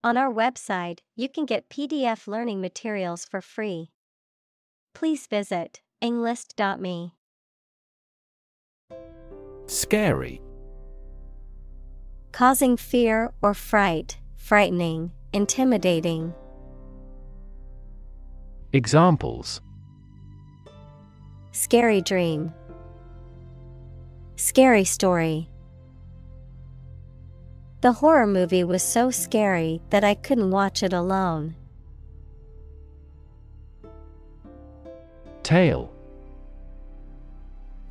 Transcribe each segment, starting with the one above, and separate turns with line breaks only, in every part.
On our website, you can get PDF learning materials for free. Please visit englist.me.
Scary.
Causing fear or fright, frightening, intimidating.
Examples:
Scary dream. Scary story. The horror movie was so scary that I couldn't watch it alone.
Tale.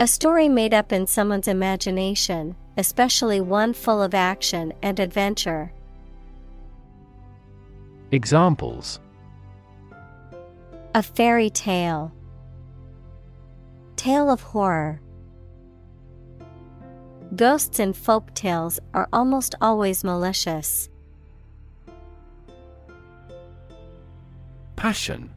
A story made up in someone's imagination, especially one full of action and adventure.
Examples:
A fairy tale. Tale of horror. Ghosts in folk tales are almost always malicious.
Passion.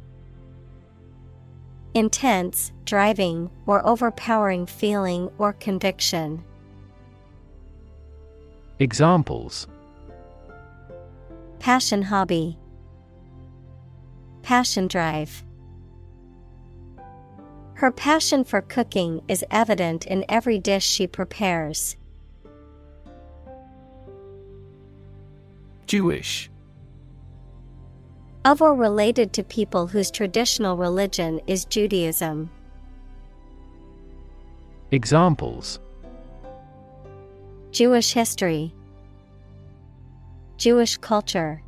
Intense, driving, or overpowering feeling or conviction.
Examples:
Passion hobby. Passion drive. Her passion for cooking is evident in every dish she prepares.
Jewish.
Of or related to people whose traditional religion is Judaism.
Examples:
Jewish history. Jewish culture.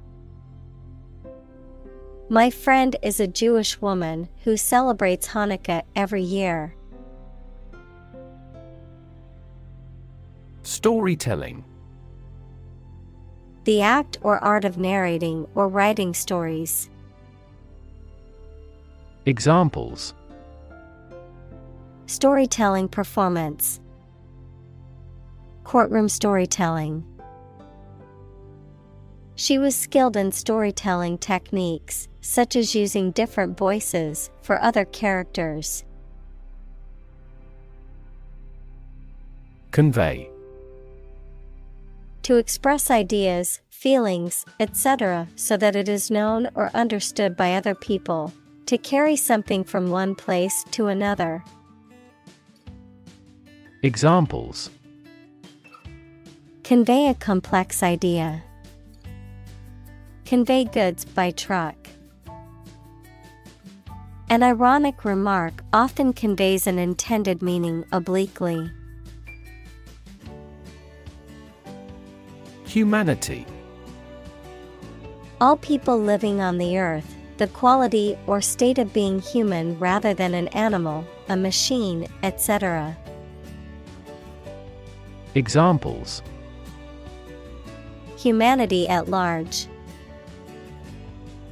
My friend is a Jewish woman who celebrates Hanukkah every year. Storytelling. The act or art of narrating or writing stories.
Examples:
Storytelling performance. Courtroom storytelling. She was skilled in storytelling techniques, such as using different voices for other characters.
Convey.
To express ideas, feelings, etc., so that it is known or understood by other people. To carry something from one place to another.
Examples:
Convey a complex idea. Convey goods by truck. An ironic remark often conveys an intended meaning obliquely.
Humanity.
All people living on the earth, the quality or state of being human rather than an animal, a machine, etc.
Examples:
Humanity at large.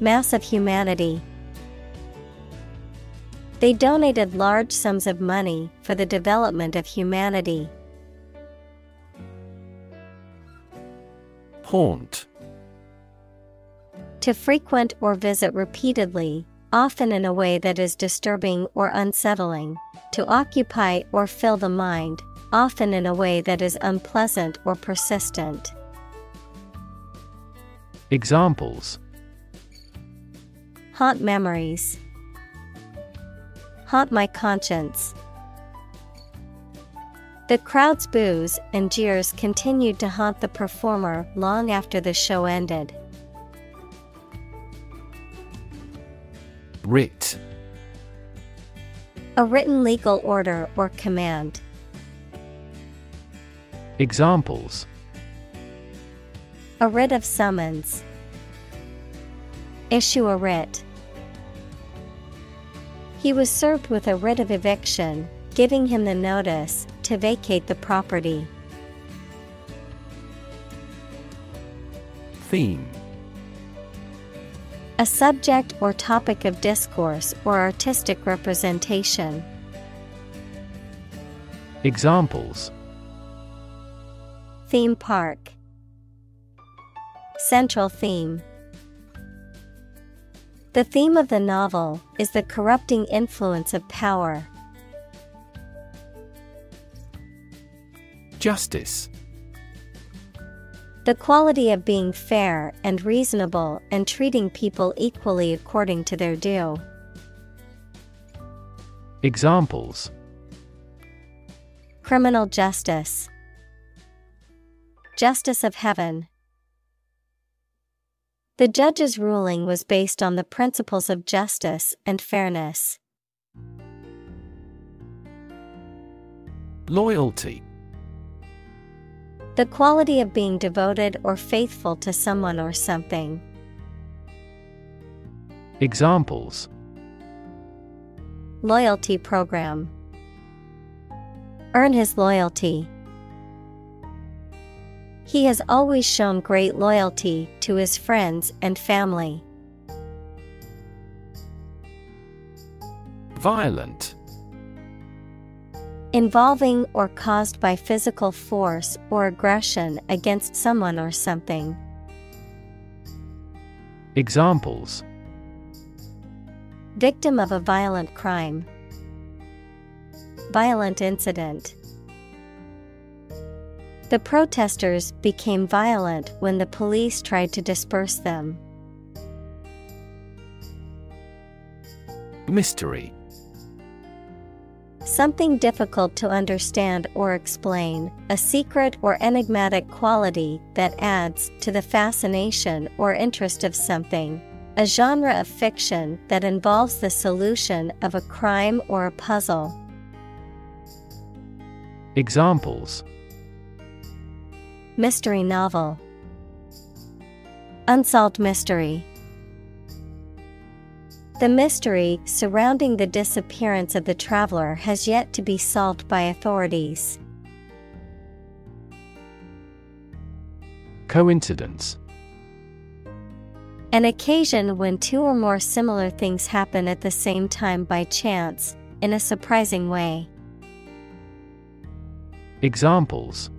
Mass of humanity. They donated large sums of money for the development of humanity.
Haunt.
To frequent or visit repeatedly, often in a way that is disturbing or unsettling. To occupy or fill the mind, often in a way that is unpleasant or persistent.
Examples:
Haunt memories. Haunt my conscience. The crowd's boos and jeers continued to haunt the performer long after the show ended.
Writ.
A written legal order or command.
Examples:
A writ of summons. Issue a writ. He was served with a writ of eviction, giving him the notice to vacate the property.
Theme.
A subject or topic of discourse or artistic representation.
Examples:
Theme park. Central theme. The theme of the novel is the corrupting influence of power.
Justice.
The quality of being fair and reasonable and treating people equally according to their due.
Examples:
criminal justice, justice of heaven. The judge's ruling was based on the principles of justice and fairness.
Loyalty.
The quality of being devoted or faithful to someone or something.
Examples:
loyalty program, earn his loyalty. He has always shown great loyalty to his friends and family.
Violent.
Involving or caused by physical force or aggression against someone or something.
Examples:
victim of a violent crime, violent incident. The protesters became violent when the police tried to disperse them.
Mystery.
Something difficult to understand or explain, a secret or enigmatic quality that adds to the fascination or interest of something. A genre of fiction that involves the solution of a crime or a puzzle.
Examples:
mystery novel, unsolved mystery. The mystery surrounding the disappearance of the traveler has yet to be solved by authorities.
Coincidence.
An occasion when two or more similar things happen at the same time by chance, in a surprising way.
Examples: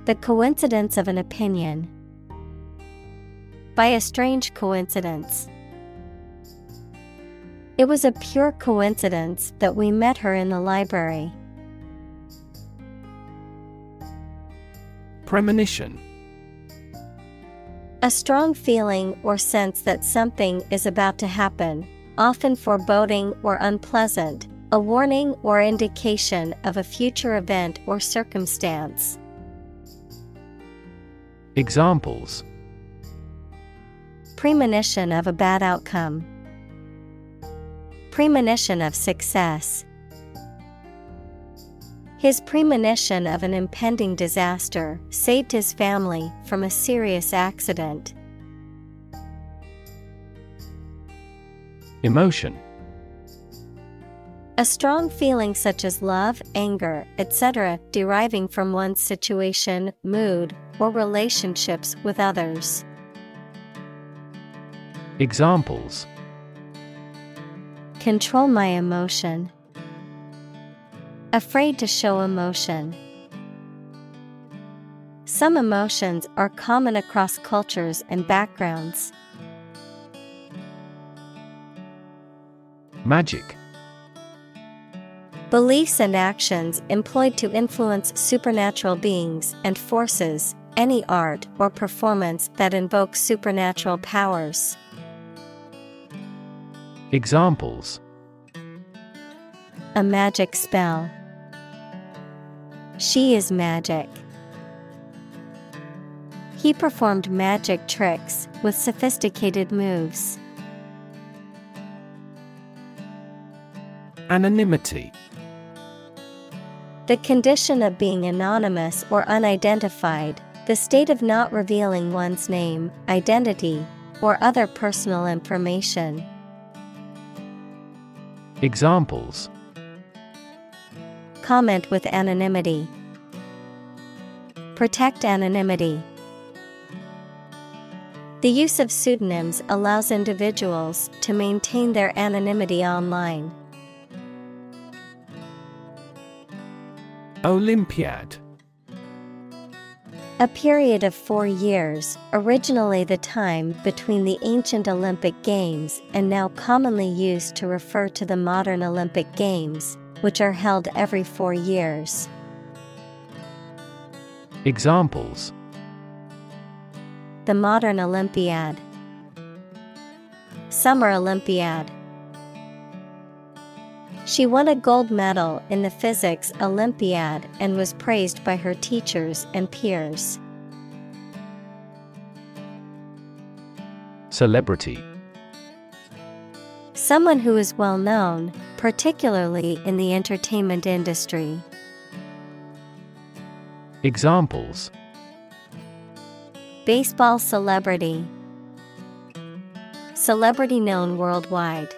the coincidence of an opinion. By a strange coincidence. It was a pure coincidence that we met her in the library.
Premonition.
A strong feeling or sense that something is about to happen, often foreboding or unpleasant, a warning or indication of a future event or circumstance.
Examples:
premonition of a bad outcome. Premonition of success. His premonition of an impending disaster saved his family from a serious accident.
Emotion.
A strong feeling such as love, anger, etc., deriving from one's situation, mood, or relationships with others.
Examples:
control my emotion. Afraid to show emotion. Some emotions are common across cultures and backgrounds.
Magic.
Beliefs and actions employed to influence supernatural beings and forces, any art or performance that invokes supernatural powers.
Examples:
a magic spell. She is magic. He performed magic tricks with sophisticated moves.
Anonymity.
The condition of being anonymous or unidentified, the state of not revealing one's name, identity, or other personal information.
Examples:
comment with anonymity. Protect anonymity. The use of pseudonyms allows individuals to maintain their anonymity online.
Olympiad.
A period of 4 years, originally the time between the ancient Olympic Games and now commonly used to refer to the modern Olympic Games, which are held every 4 years.
Examples:
the modern Olympiad. Summer Olympiad. She won a gold medal in the physics Olympiad and was praised by her teachers and peers.
Celebrity.
Someone who is well known, particularly in the entertainment industry.
Examples:
Baseball celebrity. Celebrity known worldwide.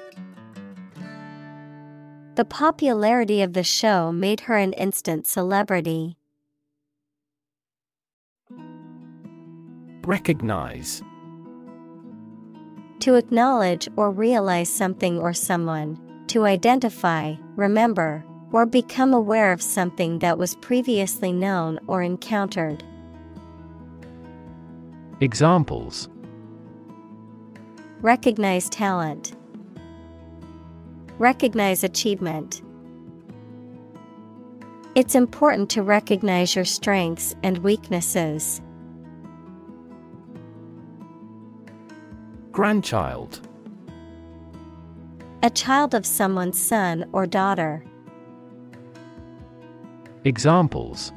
The popularity of the show made her an instant celebrity.
Recognize.
To acknowledge or realize something or someone, to identify, remember, or become aware of something that was previously known or encountered.
Examples:
Recognize talent. Recognize achievement. It's important to recognize your strengths and weaknesses.
Grandchild.
A child of someone's son or daughter.
Examples: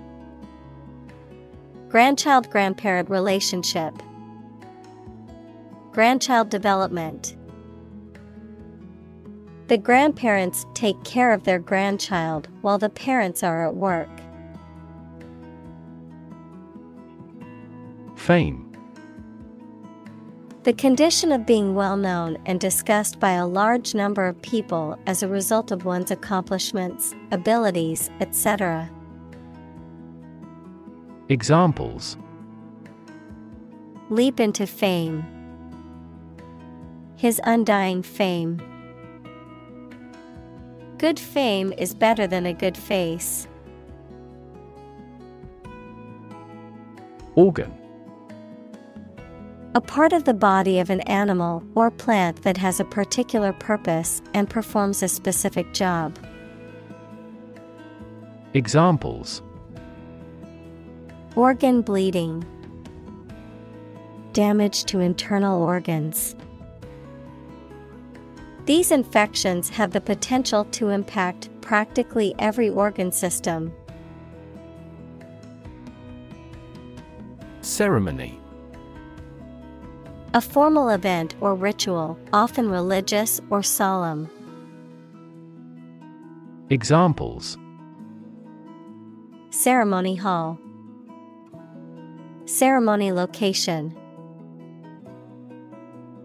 Grandchild-grandparent relationship. Grandchild development. The grandparents take care of their grandchild while the parents are at work.
Fame.
The condition of being well known and discussed by a large number of people as a result of one's accomplishments, abilities, etc.
Examples:
Leap into fame. His undying fame. Good fame is better than a good face.
Organ.
A part of the body of an animal or plant that has a particular purpose and performs a specific job.
Examples:
Organ bleeding. Damage to internal organs. These infections have the potential to impact practically every organ system.
Ceremony.
A formal event or ritual, often religious or solemn.
Examples:
Ceremony hall. Ceremony location.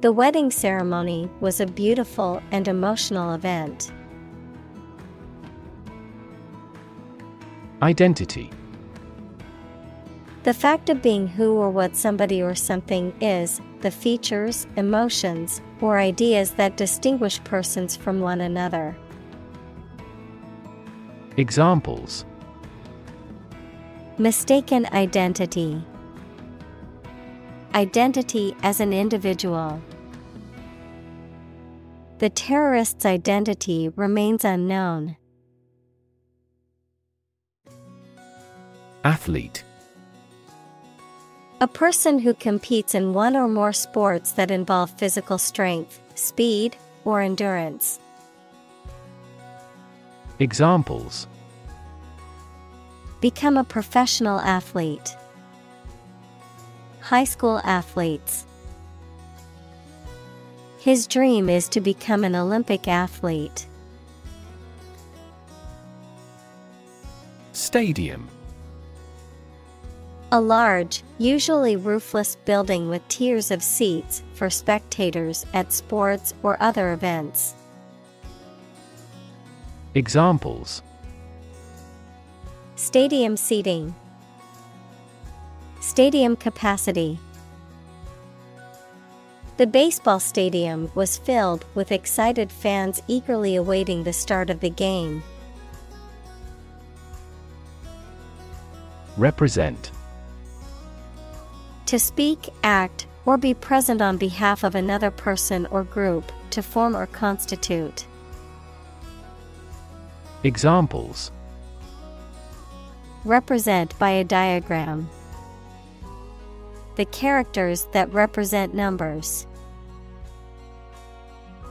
The wedding ceremony was a beautiful and emotional event.
Identity.
The fact of being who or what somebody or something is, the features, emotions, or ideas that distinguish persons from one another.
Examples:
Mistaken identity. Identity as an individual. The terrorist's identity remains unknown.
Athlete.
A person who competes in one or more sports that involve physical strength, speed, or endurance.
Examples:
Become a professional athlete. High school athletes. His dream is to become an Olympic athlete.
Stadium.
A large, usually roofless building with tiers of seats for spectators at sports or other events.
Examples:
Stadium seating. Stadium capacity. The baseball stadium was filled with excited fans eagerly awaiting the start of the game.
Represent.
To speak, act, or be present on behalf of another person or group, to form or constitute.
Examples:
Represent by a diagram. the characters that represent numbers.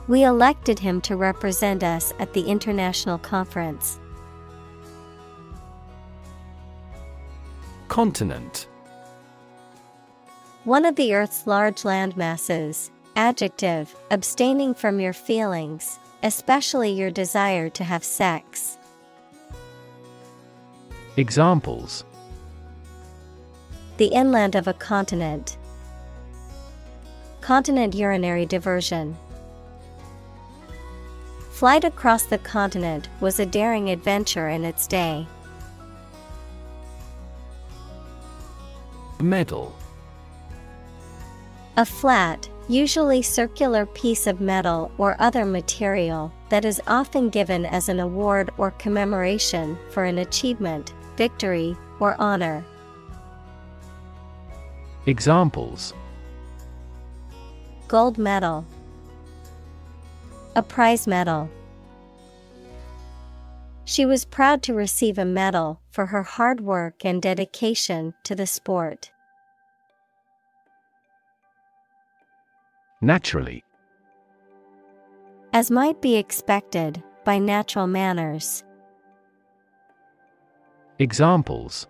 We elected him to represent us at the international conference.
Continent.
One of the Earth's large landmasses. Adjective, abstaining from your feelings, especially your desire to have sex.
Examples:
the inland of a continent. Continent urinary diversion. Flight across the continent was a daring adventure in its day.
Medal.
A flat, usually circular piece of metal or other material that is often given as an award or commemoration for an achievement, victory, or honor.
Examples:
gold medal. A prize medal. She was proud to receive a medal for her hard work and dedication to the sport.
Naturally.
As might be expected, by natural manners.
Examples: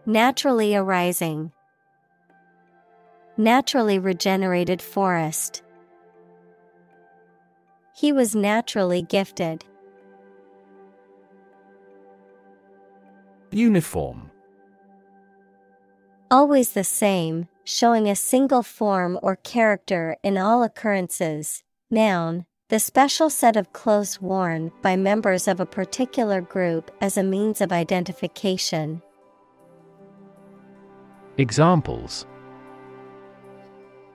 naturally arising. Naturally regenerated forest. He was naturally gifted.
Uniform.
Always the same, showing a single form or character in all occurrences. Noun, the special set of clothes worn by members of a particular group as a means of identification.
Examples: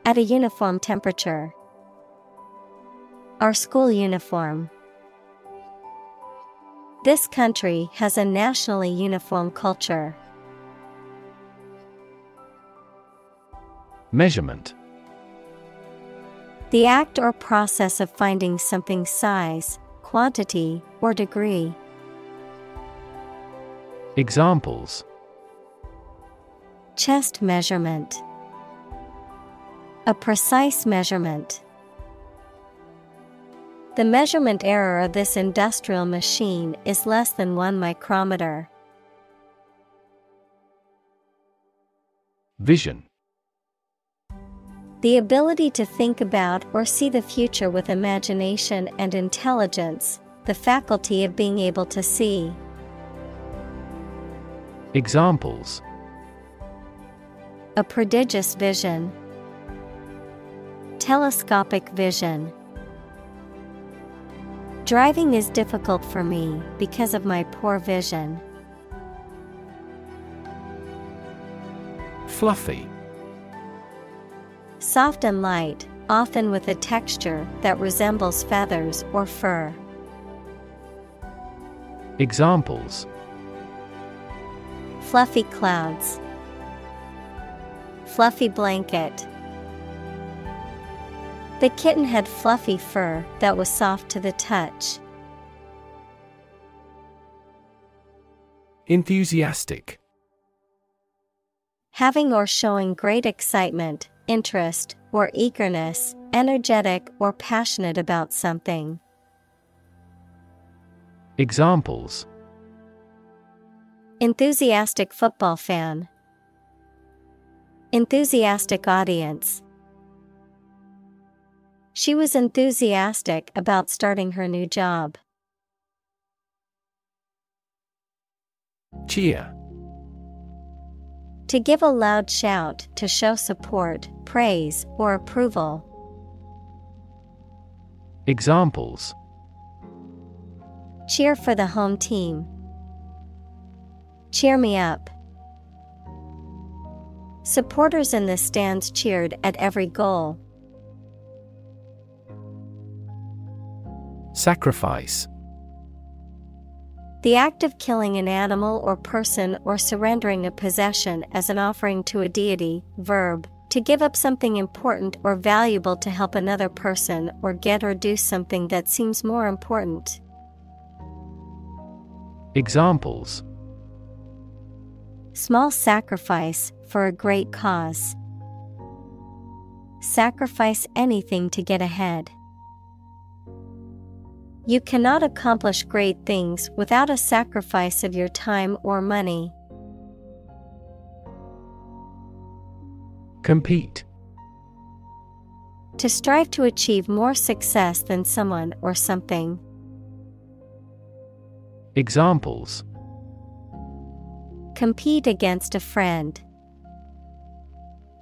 at a uniform temperature. Our school uniform. This country has a nationally uniform culture.
Measurement.
The act or process of finding something's size, quantity, or degree.
Examples:
chest measurement. A precise measurement. The measurement error of this industrial machine is less than 1 micrometer.
Vision.
The ability to think about or see the future with imagination and intelligence, the faculty of being able to see.
Examples:
a prodigious vision. Telescopic vision. Driving is difficult for me because of my poor vision.
Fluffy.
Soft and light, often with a texture that resembles feathers or fur.
Examples:
fluffy clouds. Fluffy blanket. The kitten had fluffy fur that was soft to the touch.
Enthusiastic.
Having or showing great excitement, interest, or eagerness, energetic or passionate about something.
Examples:
enthusiastic football fan. Enthusiastic audience. She was enthusiastic about starting her new job.
Cheer.
To give a loud shout to show support, praise, or approval.
Examples:
cheer for the home team. Cheer me up. Supporters in the stands cheered at every goal.
Sacrifice.
The act of killing an animal or person or surrendering a possession as an offering to a deity. Verb, to give up something important or valuable to help another person or get or do something that seems more important.
Examples:
small sacrifice for a great cause. Sacrifice anything to get ahead. You cannot accomplish great things without a sacrifice of your time or money.
Compete.
To strive to achieve more success than someone or something.
Examples:
compete against a friend.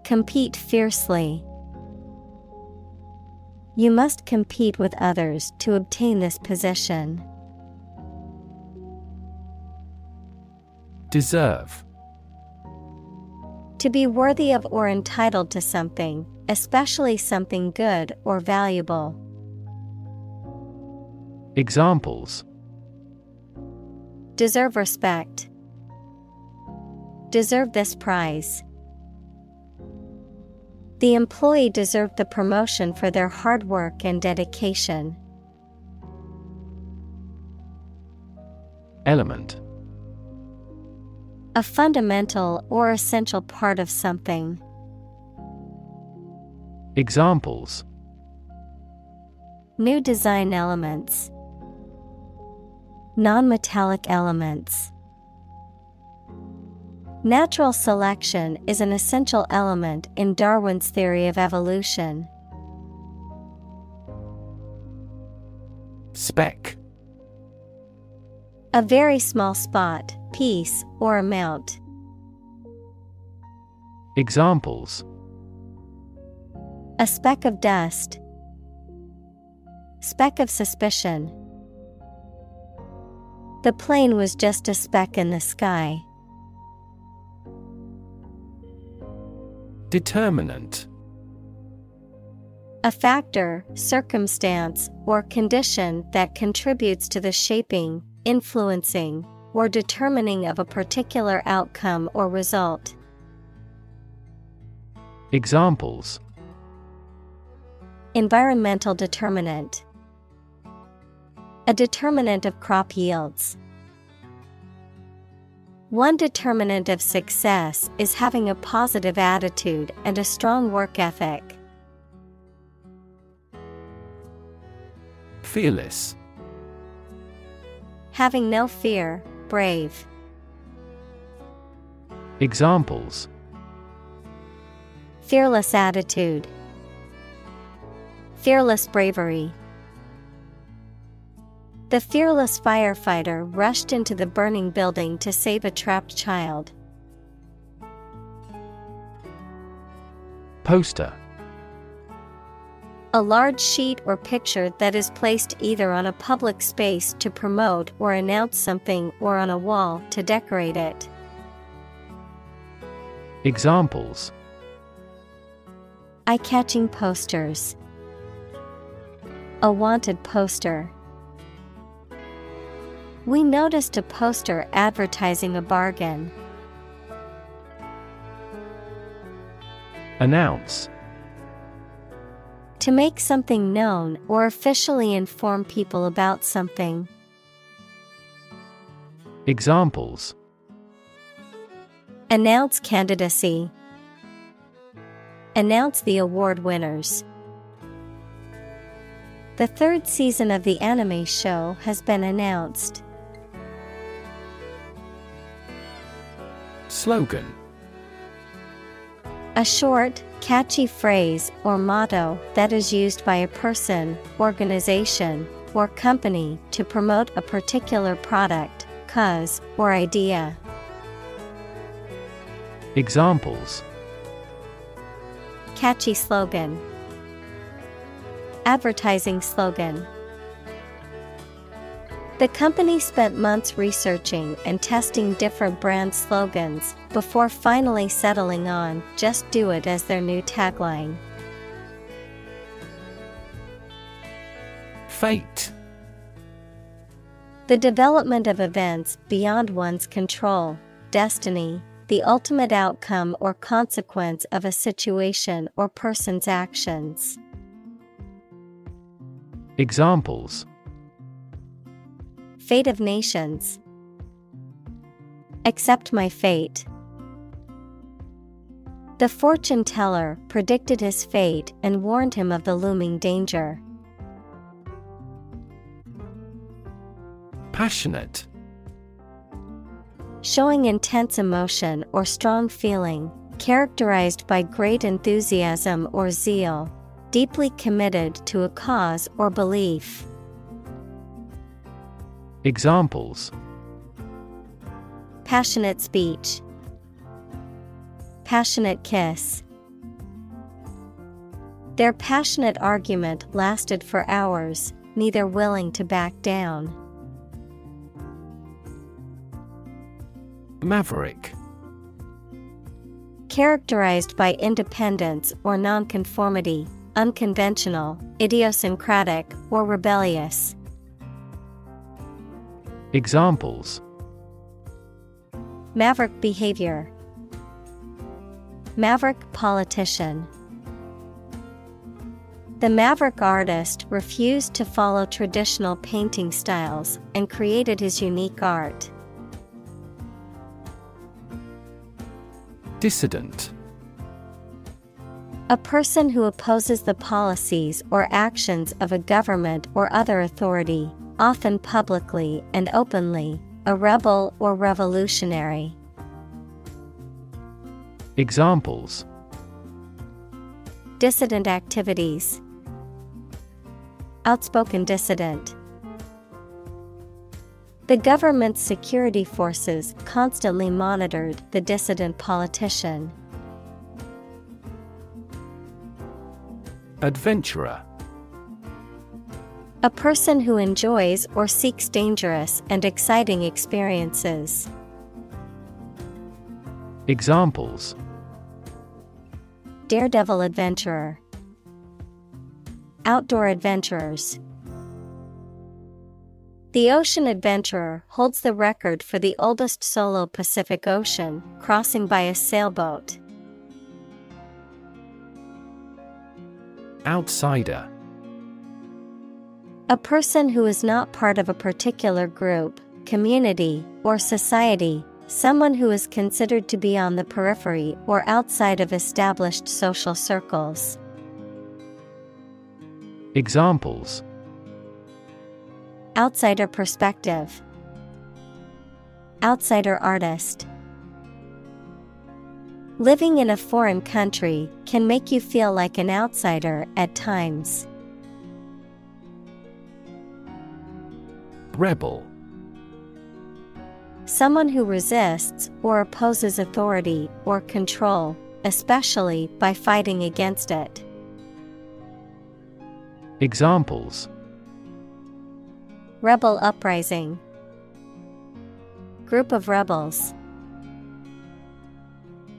Compete fiercely. You must compete with others to obtain this position.
Deserve.
To be worthy of or entitled to something, especially something good or valuable.
Examples:
deserve respect. Deserve this prize. The employee deserved the promotion for their hard work and dedication.
Element.
A fundamental or essential part of something.
Examples:
new design elements. Non-metallic elements. Natural selection is an essential element in Darwin's theory of evolution.
Speck.
A very small spot, piece, or amount.
Examples:
a speck of dust. Speck of suspicion. The plane was just a speck in the sky.
Determinant.
A factor, circumstance, or condition that contributes to the shaping, influencing, or determining of a particular outcome or result.
Examples:
environmental determinant. A determinant of crop yields. One determinant of success is having a positive attitude and a strong work ethic.
Fearless.
Having no fear, brave.
Examples:
fearless attitude. Fearless bravery. The fearless firefighter rushed into the burning building to save a trapped child.
Poster.
A large sheet or picture that is placed either on a public space to promote or announce something or on a wall to decorate it.
Examples:
eye-catching posters. A wanted poster. We noticed a poster advertising a bargain.
Announce.
To make something known or officially inform people about something.
Examples:
announce candidacy. Announce the award winners. The third season of the anime show has been announced.
Slogan.
A short, catchy phrase or motto that is used by a person, organization, or company to promote a particular product, cause, or idea.
Examples:
catchy slogan. Advertising slogan. The company spent months researching and testing different brand slogans before finally settling on "Just Do It" as their new tagline.
Fate.
The development of events beyond one's control, destiny, the ultimate outcome or consequence of a situation or person's actions.
Examples:
fate of nations. Accept my fate. The fortune teller predicted his fate and warned him of the looming danger.
Passionate.
Showing intense emotion or strong feeling, characterized by great enthusiasm or zeal, deeply committed to a cause or belief.
Examples:
Passionate speech. Passionate kiss. Their passionate argument lasted for hours, neither willing to back down.
Maverick.
Characterized by independence or nonconformity, unconventional, idiosyncratic, or rebellious.
Examples:
Maverick behavior. Maverick politician. The maverick artist refused to follow traditional painting styles and created his unique art.
Dissident.
A person who opposes the policies or actions of a government or other authority, often publicly and openly, a rebel or revolutionary.
Examples:
Dissident activities. Outspoken dissident. The government's security forces constantly monitored the dissident politician.
Adventurer.
A person who enjoys or seeks dangerous and exciting experiences.
Examples:
Daredevil adventurer. Outdoor adventurers. The ocean adventurer holds the record for the oldest solo Pacific Ocean crossing by a sailboat.
Outsider.
A person who is not part of a particular group, community, or society, someone who is considered to be on the periphery or outside of established social circles.
Examples:
Outsider perspective. Outsider artist. Living in a foreign country can make you feel like an outsider at times.
Rebel.
Someone who resists or opposes authority or control, especially by fighting against it.
Examples:
Rebel uprising. Group of rebels.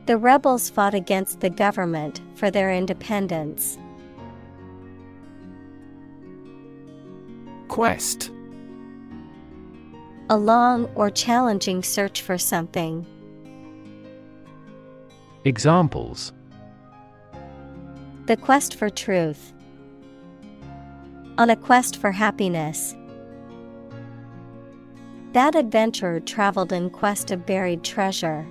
The rebels fought against the government for their independence.
Quest.
A long or challenging search for something.
Examples:
The quest for truth. On a quest for happiness. That adventurer traveled in quest of buried treasure.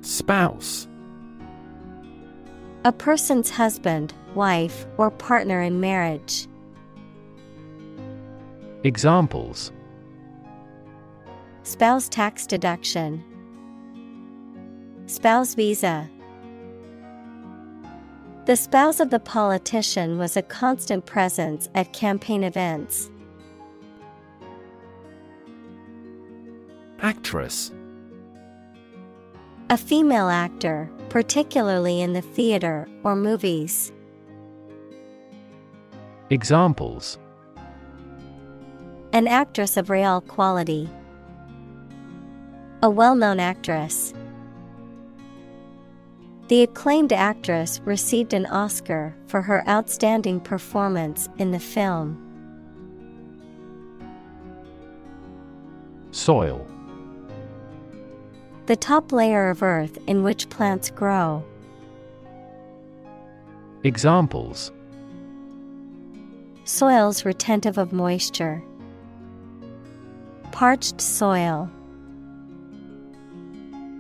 Spouse.
A person's husband, wife, or partner in marriage.
Examples:
Spouse tax deduction. Spouse visa. The spouse of the politician was a constant presence at campaign events.
Actress.
A female actor, particularly in the theater or movies.
Examples:
An actress of real quality. A well-known actress. The acclaimed actress received an Oscar for her outstanding performance in the film.
Soil.
The top layer of earth in which plants grow.
Examples:
Soils retentive of moisture.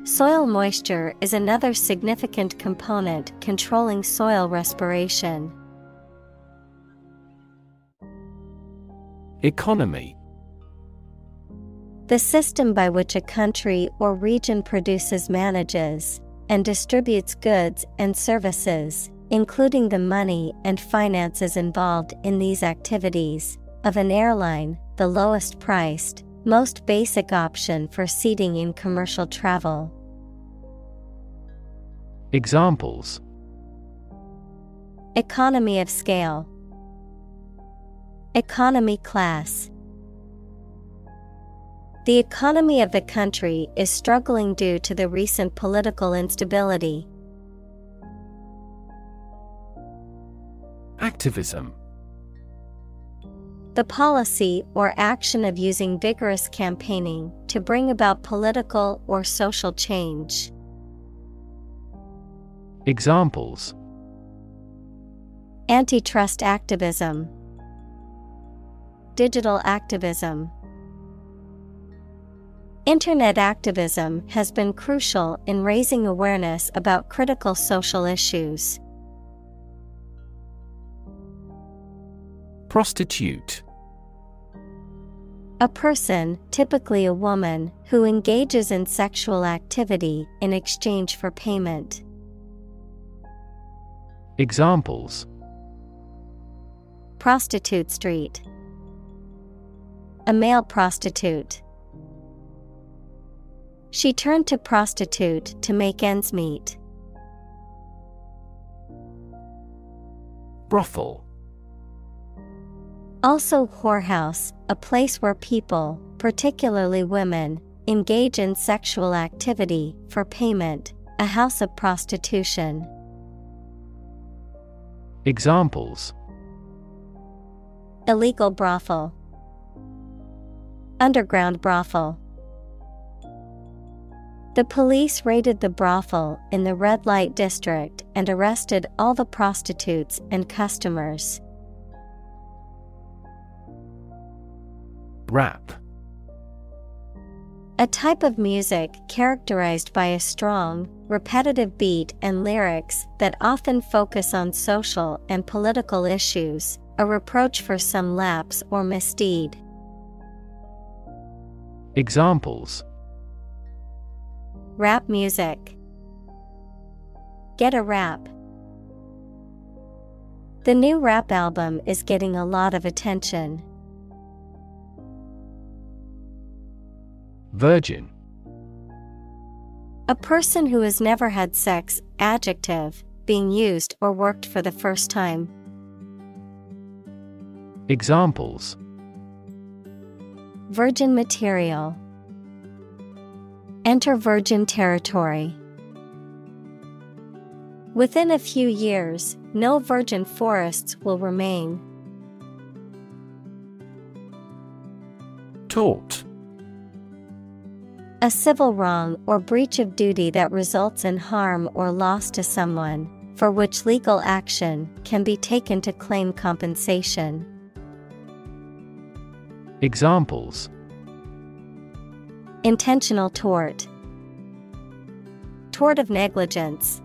Soil moisture is another significant component controlling soil respiration.
Economy.
The system by which a country or region produces, manages, and distributes goods and services, including the money and finances involved in these activities, of an airline, the lowest priced, most basic option for seating in commercial travel.
Examples:
economy of scale, economy class. The economy of the country is struggling due to the recent political instability.
Activism.
The policy or action of using vigorous campaigning to bring about political or social change.
Examples:
antitrust activism, digital activism. Internet activism has been crucial in raising awareness about critical social issues.
Prostitute.
A person, typically a woman, who engages in sexual activity in exchange for payment.
Examples:
prostitute street, a male prostitute. She turned to prostitute to make ends meet.
Brothel.
Also whorehouse, a place where people, particularly women, engage in sexual activity for payment, a house of prostitution.
Examples:
illegal brothel, underground brothel. The police raided the brothel in the red light district and arrested all the prostitutes and customers.
Rap.
A type of music characterized by a strong, repetitive beat and lyrics that often focus on social and political issues, a reproach for some lapse or misdeed.
Examples:
rap music, get a rap. The new rap album is getting a lot of attention.
Virgin.
A person who has never had sex, adjective, being used or worked for the first time.
Examples:
virgin material, enter virgin territory. Within a few years, no virgin forests will remain.
Tort.
A civil wrong or breach of duty that results in harm or loss to someone, for which legal action can be taken to claim compensation.
Examples:
intentional tort, tort of negligence.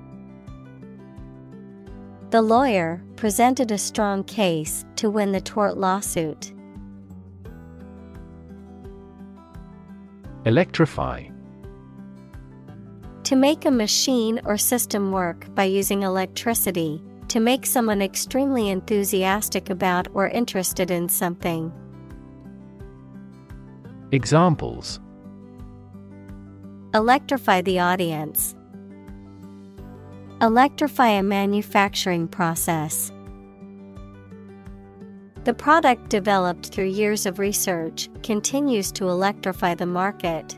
The lawyer presented a strong case to win the tort lawsuit.
Electrify.
To make a machine or system work by using electricity, to make someone extremely enthusiastic about or interested in something.
Examples:
electrify the audience, electrify a manufacturing process. The product developed through years of research continues to electrify the market.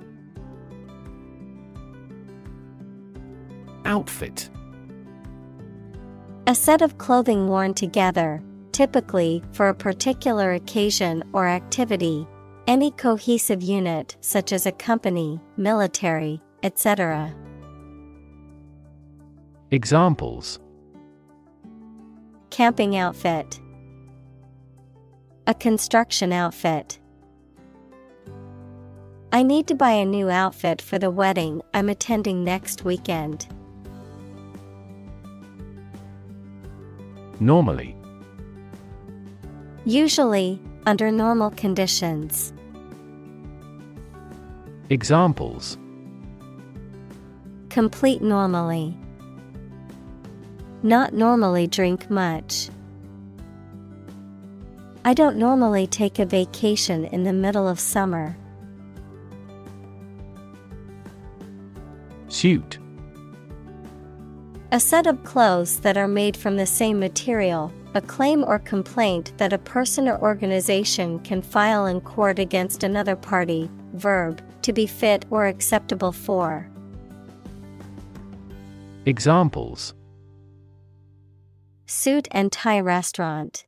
Outfit.
A set of clothing worn together, typically for a particular occasion or activity. Any cohesive unit such as a company, military, etc.
Examples:
camping outfit, a construction outfit. I need to buy a new outfit for the wedding I'm attending next weekend.
Normally.
Usually, under normal conditions.
Examples:
Complete normally. Not normally drink much. I don't normally take a vacation in the middle of summer.
Suit.
A set of clothes that are made from the same material, a claim or complaint that a person or organization can file in court against another party. Verb, to be fit or acceptable for.
Examples:
Suit and tie restaurant.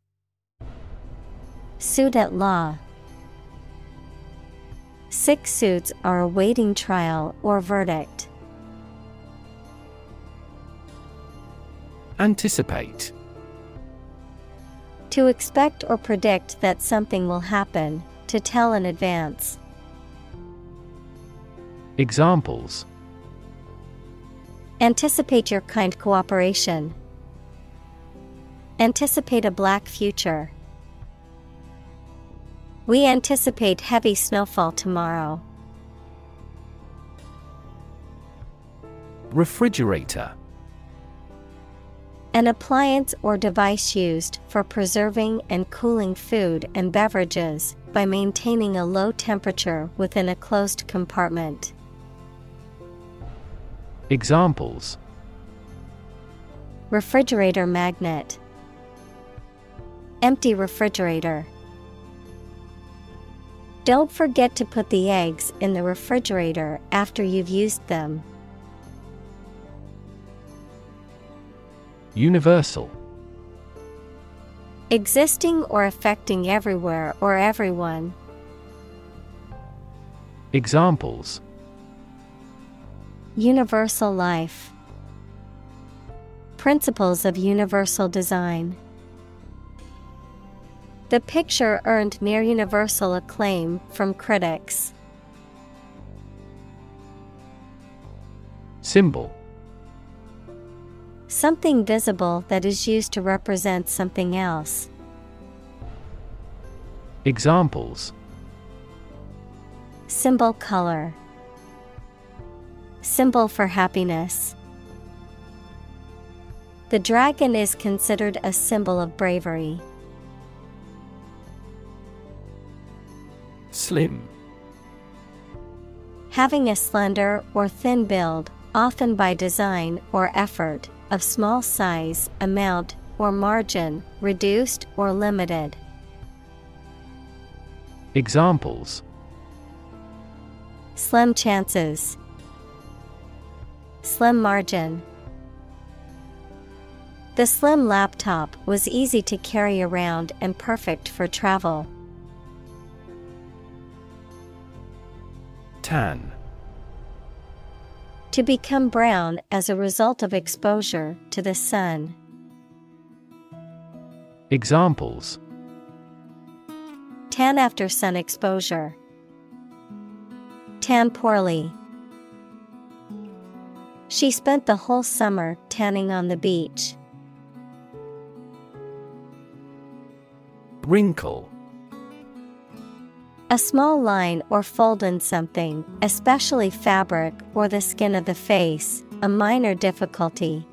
Suit at law. 6 suits are awaiting trial or verdict.
Anticipate.
To expect or predict that something will happen, to tell in advance.
Examples:
Anticipate your kind cooperation. Anticipate a black future. We anticipate heavy snowfall tomorrow.
Refrigerator.
An appliance or device used for preserving and cooling food and beverages by maintaining a low temperature within a closed compartment.
Examples:
Refrigerator magnet. Empty refrigerator. Don't forget to put the eggs in the refrigerator after you've used them.
Universal.
Existing or affecting everywhere or everyone.
Examples:
Universal life. Principles of universal design. The picture earned near universal acclaim from critics.
Symbol.
Something visible that is used to represent something else.
Examples:
Symbol color. Symbol for happiness. The dragon is considered a symbol of bravery.
Slim.
Having a slender or thin build, often by design or effort, of small size, amount, or margin, reduced or limited.
Examples:
Slim chances. Slim margin. The slim laptop was easy to carry around and perfect for travel.
Tan.
To become brown as a result of exposure to the sun.
Examples:
Tan after sun exposure. Tan poorly. She spent the whole summer tanning on the beach.
Wrinkle.
A small line or fold in something, especially fabric or the skin of the face, a minor difficulty.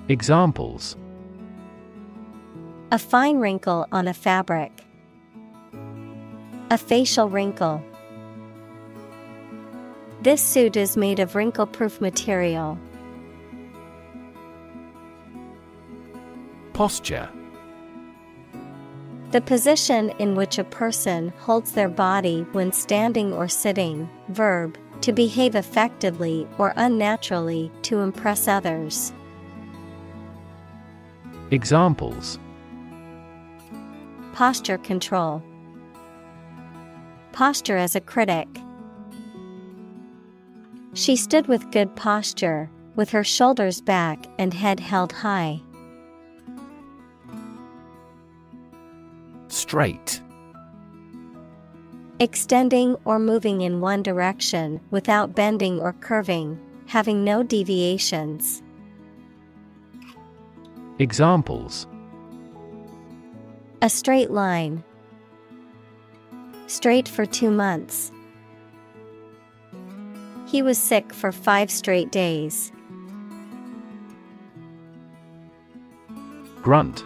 Examples:
A fine wrinkle on a fabric. A facial wrinkle. This suit is made of wrinkle-proof material.
Posture.
The position in which a person holds their body when standing or sitting. Verb, to behave effectively or unnaturally to impress others.
Examples:
Posture control. Posture as a critic. She stood with good posture, with her shoulders back and head held high.
Straight.
Extending or moving in one direction without bending or curving, having no deviations.
Examples:
A straight line. Straight for 2 months. He was sick for 5 straight days.
Grunt.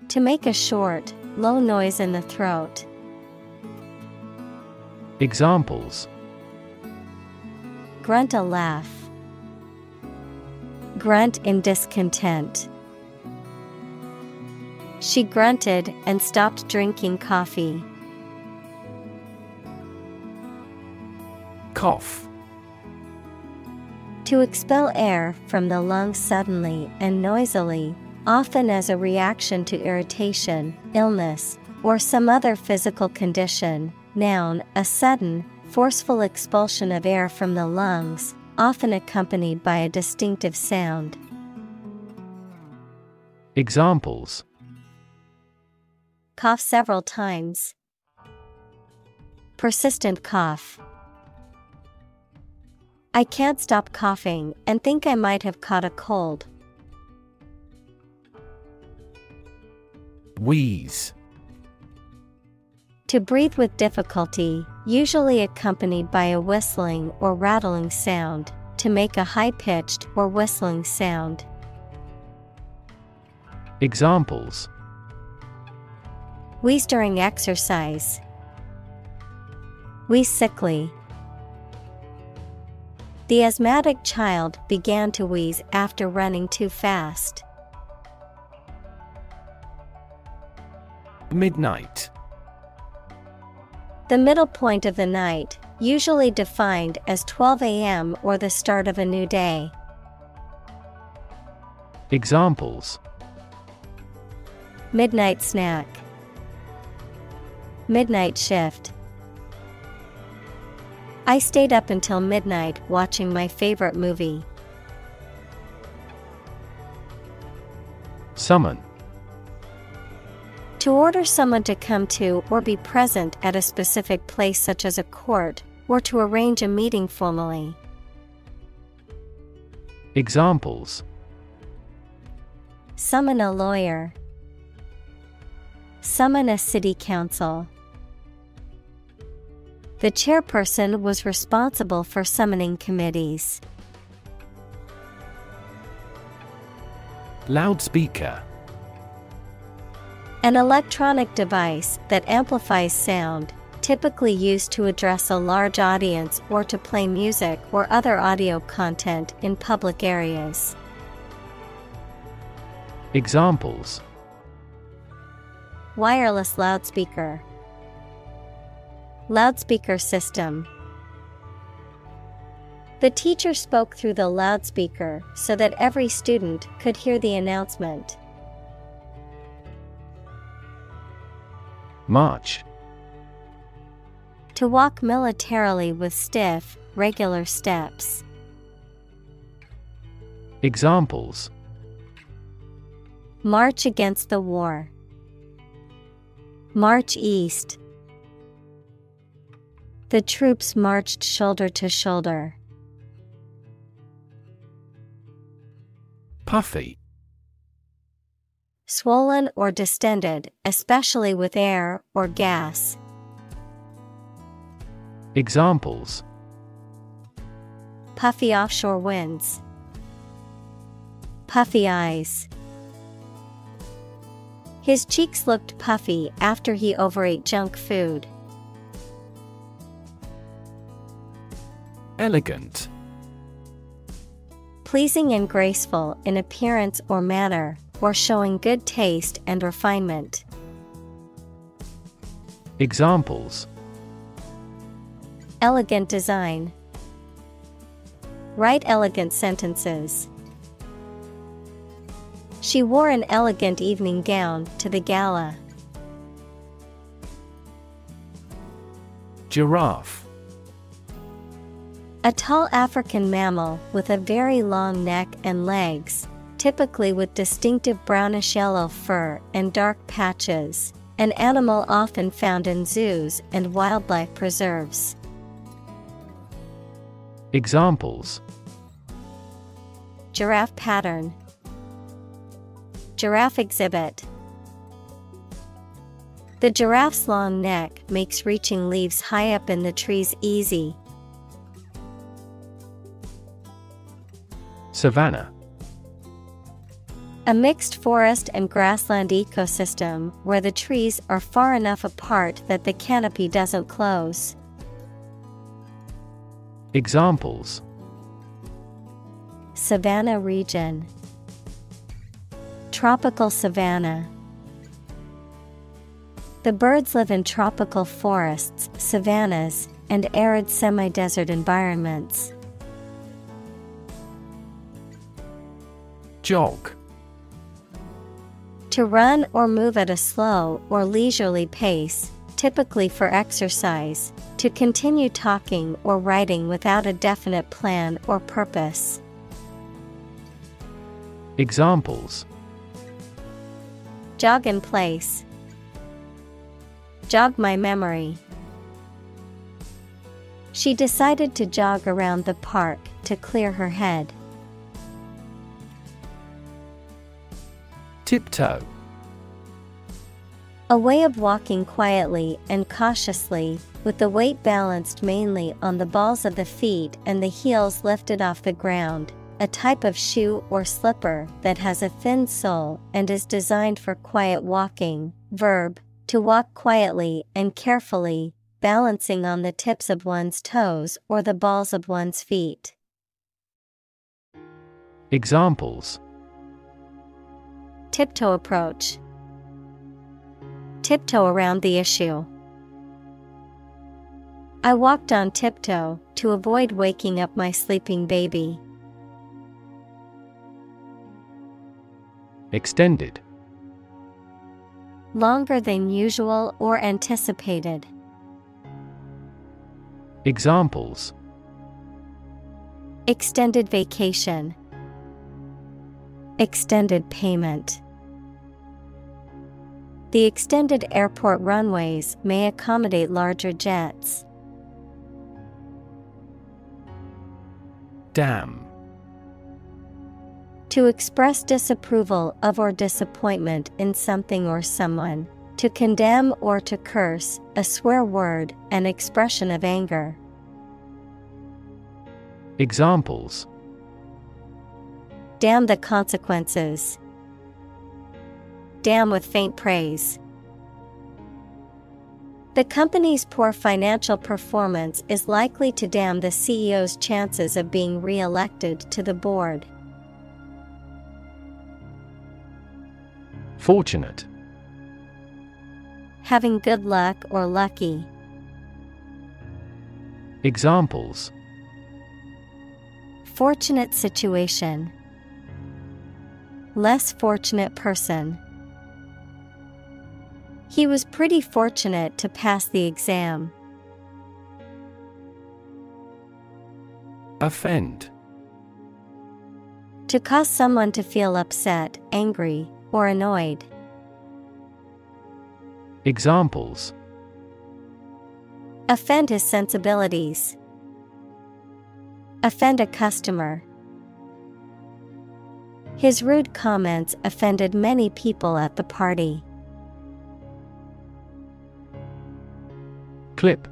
To make a short, low noise in the throat.
Examples:
Grunt a laugh. Grunt in discontent. She grunted and stopped drinking coffee.
Cough.
To expel air from the lungs suddenly and noisily, often as a reaction to irritation, illness, or some other physical condition. Noun, a sudden, forceful expulsion of air from the lungs, often accompanied by a distinctive sound.
Examples:
Cough several times. Persistent cough. I can't stop coughing and think I might have caught a cold.
Wheeze.
To breathe with difficulty, usually accompanied by a whistling or rattling sound, to make a high-pitched or whistling sound.
Examples:
Wheeze during exercise. Wheeze sickly. The asthmatic child began to wheeze after running too fast.
Midnight.
The middle point of the night, usually defined as 12 a.m. or the start of a new day.
Examples:
Midnight snack. Midnight shift. I stayed up until midnight watching my favorite movie.
Summon.
To order someone to come to or be present at a specific place such as a court, or to arrange a meeting formally.
Examples:
Summon a lawyer. Summon a city council. The chairperson was responsible for summoning committees.
Loudspeaker.
An electronic device that amplifies sound, typically used to address a large audience or to play music or other audio content in public areas.
Examples:
Wireless loudspeaker. Loudspeaker system. The teacher spoke through the loudspeaker so that every student could hear the announcement.
March.
To walk militarily with stiff, regular steps.
Examples:
March against the war. March east. The troops marched shoulder to shoulder.
Puffy.
Swollen or distended, especially with air or gas.
Examples:
Puffy offshore winds. Puffy eyes. His cheeks looked puffy after he overate junk food.
Elegant.
Pleasing and graceful in appearance or manner, or showing good taste and refinement.
Examples:
Elegant design. Write elegant sentences. She wore an elegant evening gown to the gala.
Giraffe.
A tall African mammal with a very long neck and legs, typically with distinctive brownish-yellow fur and dark patches, an animal often found in zoos and wildlife preserves.
Examples:
Giraffe pattern, giraffe exhibit. The giraffe's long neck makes reaching leaves high up in the trees easy.
Savanna.
A mixed forest and grassland ecosystem where the trees are far enough apart that the canopy doesn't close.
Examples:
Savanna region, tropical savanna. The birds live in tropical forests, savannas, and arid semi-desert environments.
Jog.
To run or move at a slow or leisurely pace, typically for exercise, to continue talking or writing without a definite plan or purpose.
Examples:
Jog in place, jog my memory. She decided to jog around the park to clear her head.
Tiptoe.
A way of walking quietly and cautiously, with the weight balanced mainly on the balls of the feet and the heels lifted off the ground, a type of shoe or slipper that has a thin sole and is designed for quiet walking. Verb, to walk quietly and carefully, balancing on the tips of one's toes or the balls of one's feet.
Examples:
Tiptoe approach, tiptoe around the issue. I walked on tiptoe to avoid waking up my sleeping baby.
Extended.
Longer than usual or anticipated.
Examples:
Extended vacation, extended payment. The extended airport runways may accommodate larger jets.
Damn.
To express disapproval of or disappointment in something or someone. To condemn or to curse, a swear word, an expression of anger.
Examples:
Damn the consequences. Damn with faint praise. The company's poor financial performance is likely to damn the CEO's chances of being re-elected to the board.
Fortunate.
Having good luck or lucky.
Examples:
Fortunate situation. Less fortunate person. He was pretty fortunate to pass the exam.
Offend.
To cause someone to feel upset, angry, or annoyed.
Examples:
Offend his sensibilities. Offend a customer. His rude comments offended many people at the party.
Clip.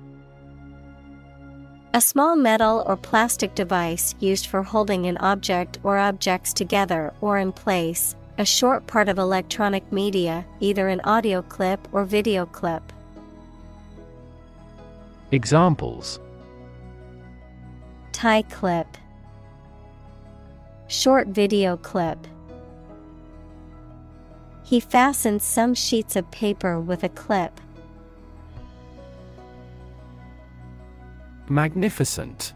A small metal or plastic device used for holding an object or objects together or in place, a short part of electronic media, either an audio clip or video clip.
Examples:
Tie clip. Short video clip. He fastened some sheets of paper with a clip.
Magnificent.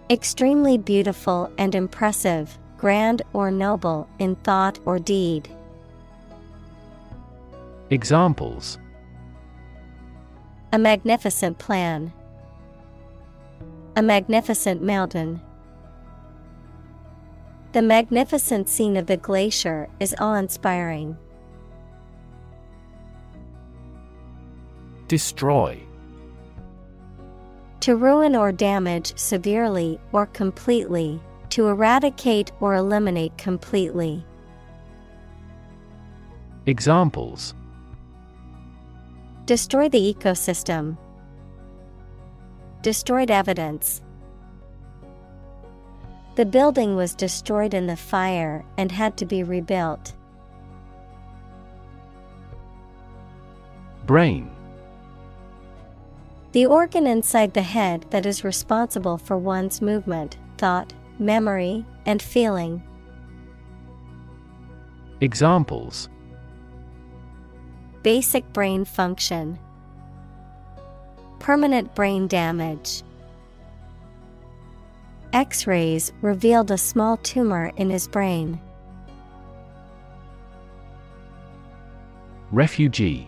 Extremely beautiful and impressive, grand or noble in thought or deed.
Examples:
A magnificent plan. A magnificent mountain. The magnificent scene of the glacier is awe-inspiring.
Destroy.
To ruin or damage severely or completely, to eradicate or eliminate completely.
Examples:
Destroy the ecosystem. Destroyed evidence. The building was destroyed in the fire and had to be rebuilt.
Brain.
The organ inside the head that is responsible for one's movement, thought, memory, and feeling.
Examples:
Basic brain function. Permanent brain damage. X-rays revealed a small tumor in his brain.
Refugee.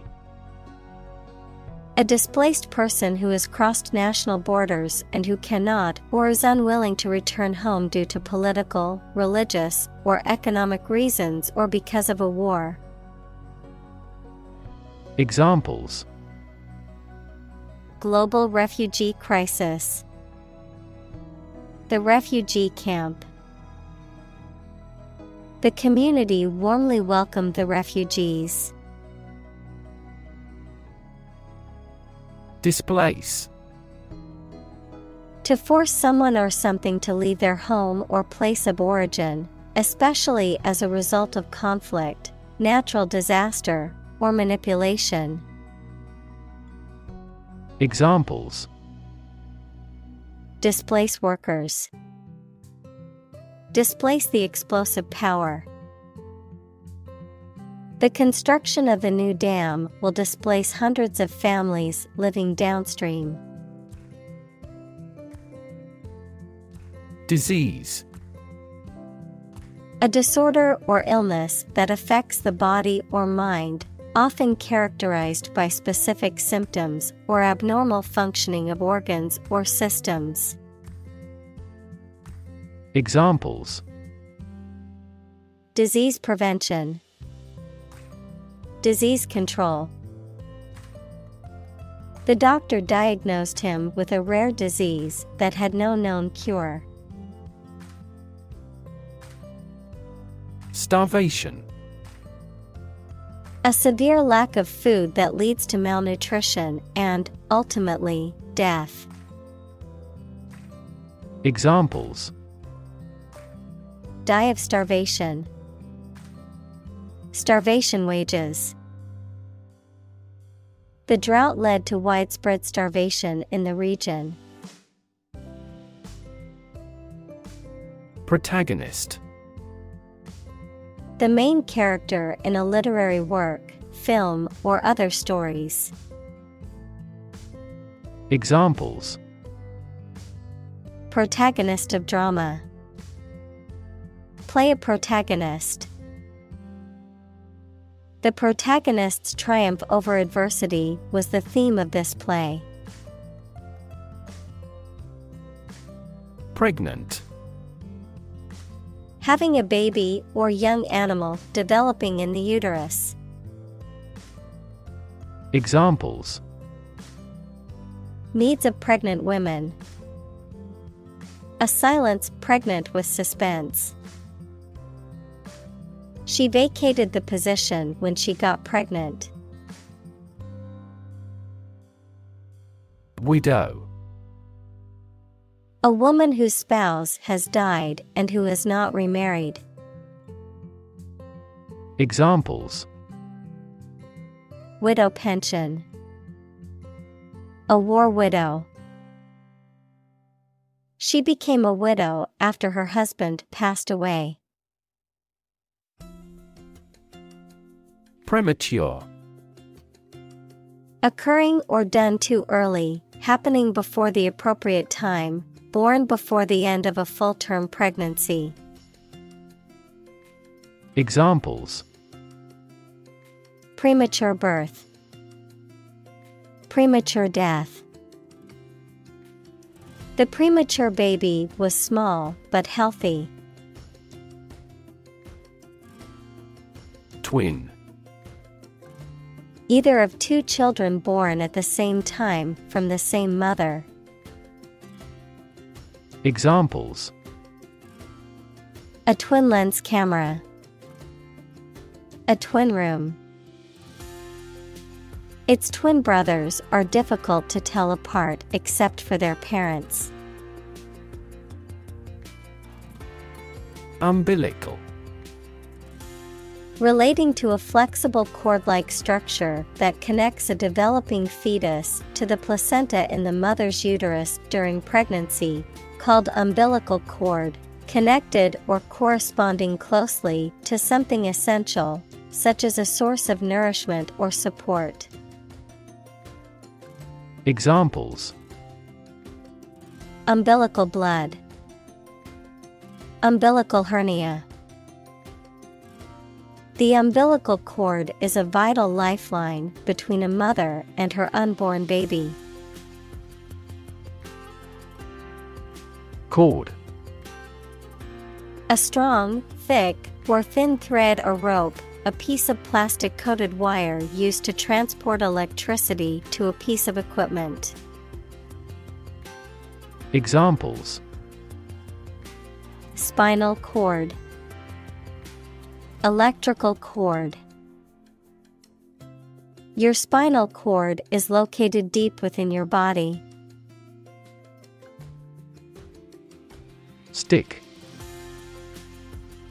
A displaced person who has crossed national borders and who cannot or is unwilling to return home due to political, religious, or economic reasons or because of a war.
Examples:
Global refugee crisis. The refugee camp. The community warmly welcomed the refugees.
Displace.
To force someone or something to leave their home or place of origin, especially as a result of conflict, natural disaster, or manipulation.
Examples:
Displace workers. Displace the explosive power. The construction of the new dam will displace hundreds of families living downstream.
Disease.
A disorder or illness that affects the body or mind, often characterized by specific symptoms or abnormal functioning of organs or systems.
Examples:
Disease prevention. Disease control. The doctor diagnosed him with a rare disease that had no known cure.
Starvation.
A severe lack of food that leads to malnutrition and, ultimately, death.
Examples:
Die of starvation. Starvation wages. The drought led to widespread starvation in the region.
Protagonist.
The main character in a literary work, film, or other stories.
Examples:
Protagonist of drama. Play a protagonist. The protagonist's triumph over adversity was the theme of this play.
Pregnant.
Having a baby or young animal developing in the uterus.
Examples:
Needs of pregnant women. A silence pregnant with suspense. She vacated the position when she got pregnant.
Widow.
A woman whose spouse has died and who is not remarried.
Examples:
Widow pension. A war widow. She became a widow after her husband passed away.
Premature.
Occurring or done too early, happening before the appropriate time, born before the end of a full-term pregnancy.
Examples:
Premature birth. Premature death. The premature baby was small but healthy.
Twin.
Either of two children born at the same time from the same mother.
Examples:
A twin lens camera. A twin room. Its twin brothers are difficult to tell apart except for their parents.
Umbilical.
Relating to a flexible cord-like structure that connects a developing fetus to the placenta in the mother's uterus during pregnancy, called umbilical cord, connected or corresponding closely to something essential, such as a source of nourishment or support.
Examples:
Umbilical blood. Umbilical hernia. The umbilical cord is a vital lifeline between a mother and her unborn baby.
Cord.
A strong, thick, or thin thread or rope, a piece of plastic-coated wire used to transport electricity to a piece of equipment.
Examples:
Spinal cord. Electrical cord. Your spinal cord is located deep within your body.
Stick.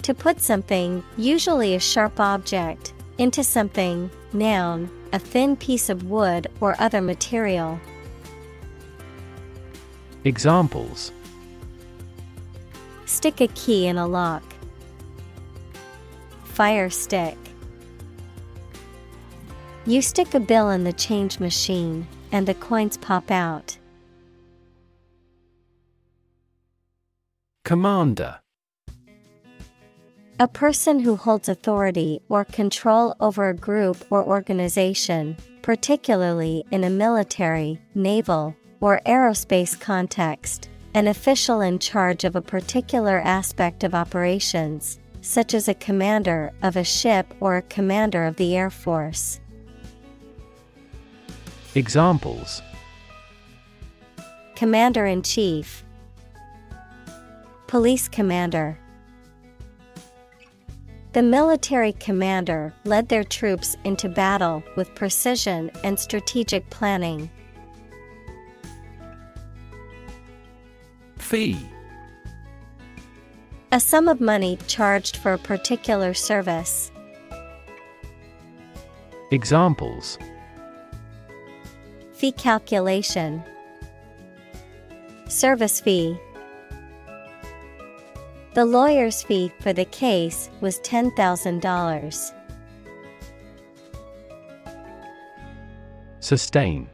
To put something, usually a sharp object, into something, noun, a thin piece of wood or other material.
Examples:
Stick a key in a lock. Fire stick. You stick a bill in the change machine, and the coins pop out.
Commander.
A person who holds authority or control over a group or organization, particularly in a military, naval, or aerospace context, an official in charge of a particular aspect of operations, such as a commander of a ship or a commander of the Air Force.
Examples:
Commander-in-chief. Police commander. The military commander led their troops into battle with precision and strategic planning.
Fee.
A sum of money charged for a particular service.
Examples:
Fee calculation. Service fee. The lawyer's fee for the case was $10,000.
Sustain.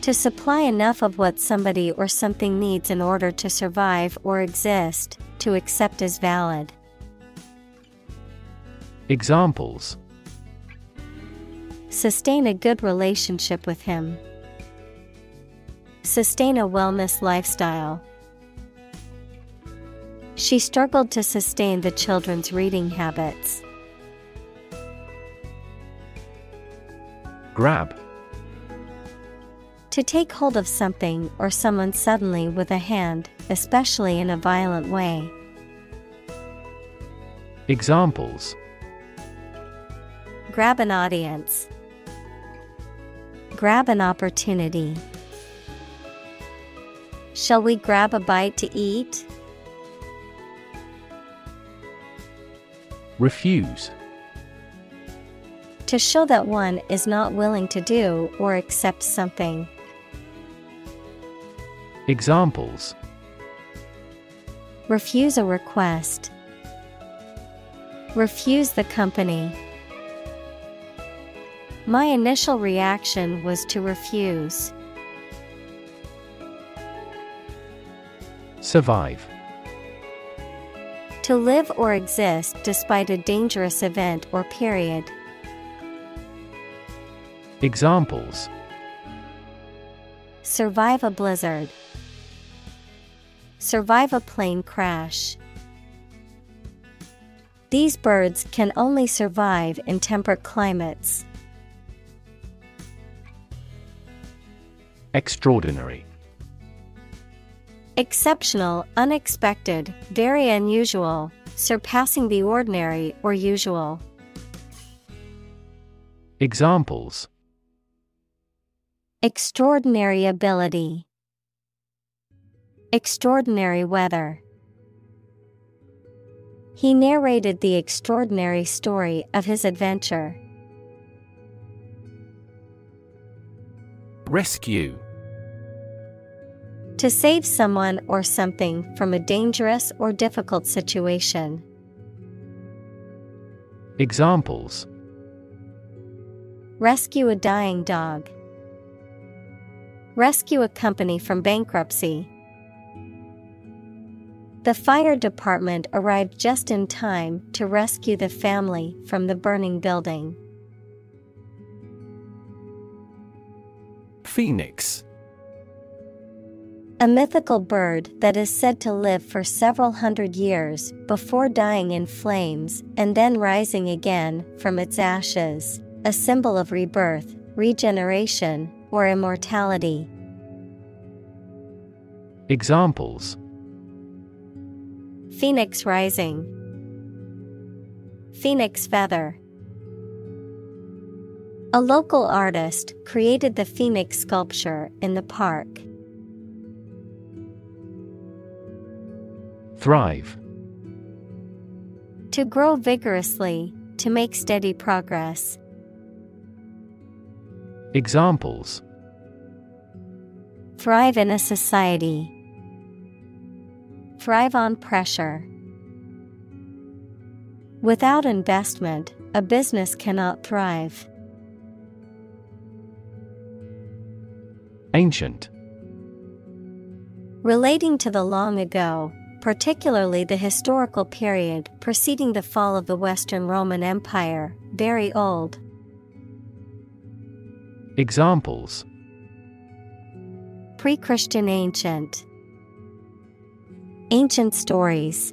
To supply enough of what somebody or something needs in order to survive or exist, to accept as valid.
Examples:
Sustain a good relationship with him. Sustain a wellness lifestyle. She struggled to sustain the children's reading habits.
Grab.
To take hold of something or someone suddenly with a hand, especially in a violent way.
Examples:
Grab an audience. Grab an opportunity. Shall we grab a bite to eat?
Refuse.
To show that one is not willing to do or accept something.
Examples:
Refuse a request. Refuse the company. My initial reaction was to refuse.
Survive.
To live or exist despite a dangerous event or period.
Examples:
Survive a blizzard. Survive a plane crash. These birds can only survive in temperate climates.
Extraordinary.
Exceptional, unexpected, very unusual, surpassing the ordinary or usual.
Examples:
extraordinary ability, extraordinary weather. He narrated the extraordinary story of his adventure.
Rescue.
To save someone or something from a dangerous or difficult situation.
Examples:
rescue a dying dog, rescue a company from bankruptcy. The fire department arrived just in time to rescue the family from the burning building.
Phoenix.
A mythical bird that is said to live for several hundred years before dying in flames and then rising again from its ashes, a symbol of rebirth, regeneration, or immortality.
Examples:
phoenix rising, phoenix feather. A local artist created the phoenix sculpture in the park.
Thrive.
To grow vigorously, to make steady progress.
Examples:
thrive in a society, thrive on pressure. Without investment, a business cannot thrive.
Ancient.
Relating to the long ago, particularly the historical period preceding the fall of the Western Roman Empire, very old.
Examples:
pre-Christian ancient, ancient stories.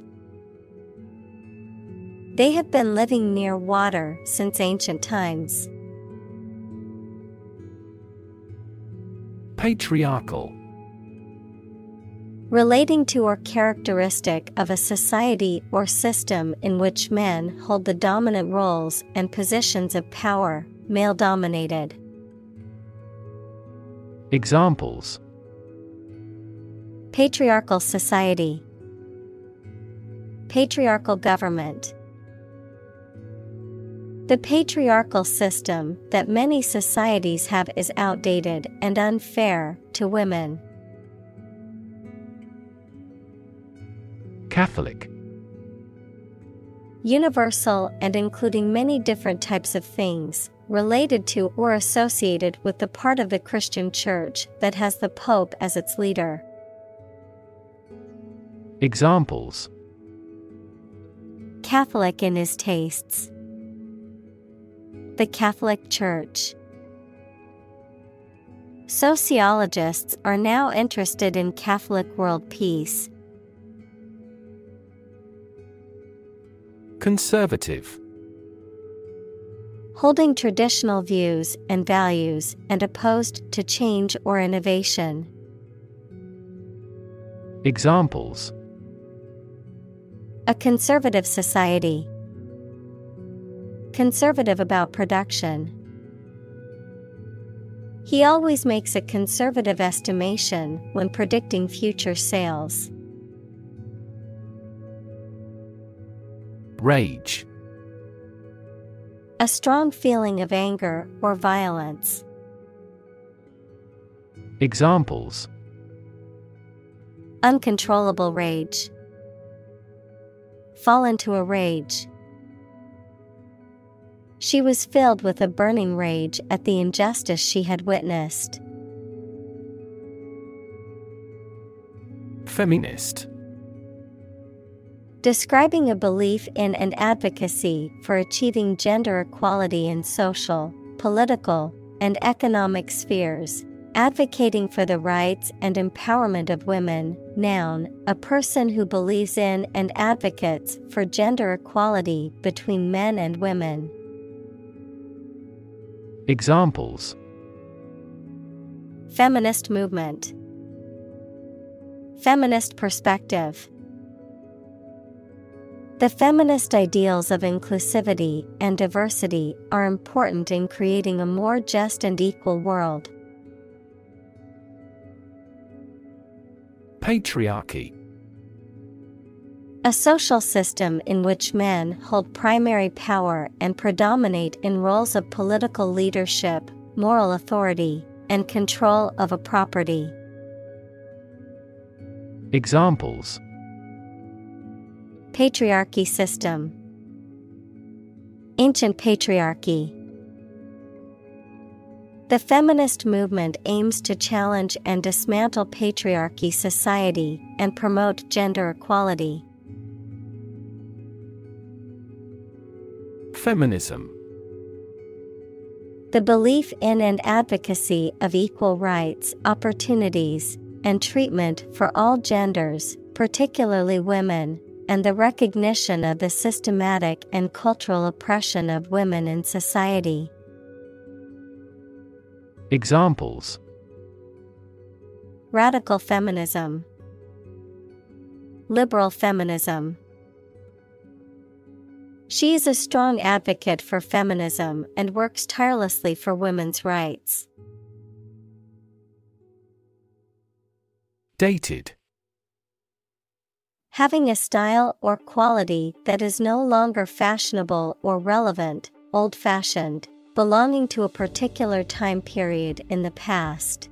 They have been living near water since ancient times.
Patriarchal.
Relating to or characteristic of a society or system in which men hold the dominant roles and positions of power, male-dominated.
Examples:
patriarchal society, patriarchal government. The patriarchal system that many societies have is outdated and unfair to women.
Catholic.
Universal and including many different types of things, related to or associated with the part of the Christian Church that has the Pope as its leader.
Examples:
Catholic in his tastes, the Catholic Church. Sociologists are now interested in Catholic world peace.
Conservative.
Holding traditional views and values and opposed to change or innovation.
Examples:
a conservative society, conservative about production. He always makes a conservative estimation when predicting future sales.
Rage.
A strong feeling of anger or violence.
Examples:
uncontrollable rage, fall into a rage. She was filled with a burning rage at the injustice she had witnessed.
Feminist.
Describing a belief in and advocacy for achieving gender equality in social, political, and economic spheres, Advocating for the rights and empowerment of women. Noun, a person who believes in and advocates for gender equality between men and women.
Examples:
Feminist movement. Feminist perspective. The feminist ideals of inclusivity and diversity are important in creating a more just and equal world.
Patriarchy.
A social system in which men hold primary power and predominate in roles of political leadership, moral authority, and control of a property.
Examples:
Patriarchy system. Ancient patriarchy. The feminist movement aims to challenge and dismantle patriarchy society and promote gender equality.
Feminism.
The belief in and advocacy of equal rights, opportunities, and treatment for all genders, particularly women, and the recognition of the systematic and cultural oppression of women in society.
Examples:
Radical feminism. Liberal feminism. She is a strong advocate for feminism and works tirelessly for women's rights.
Dated.
Having a style or quality that is no longer fashionable or relevant, old-fashioned, belonging to a particular time period in the past.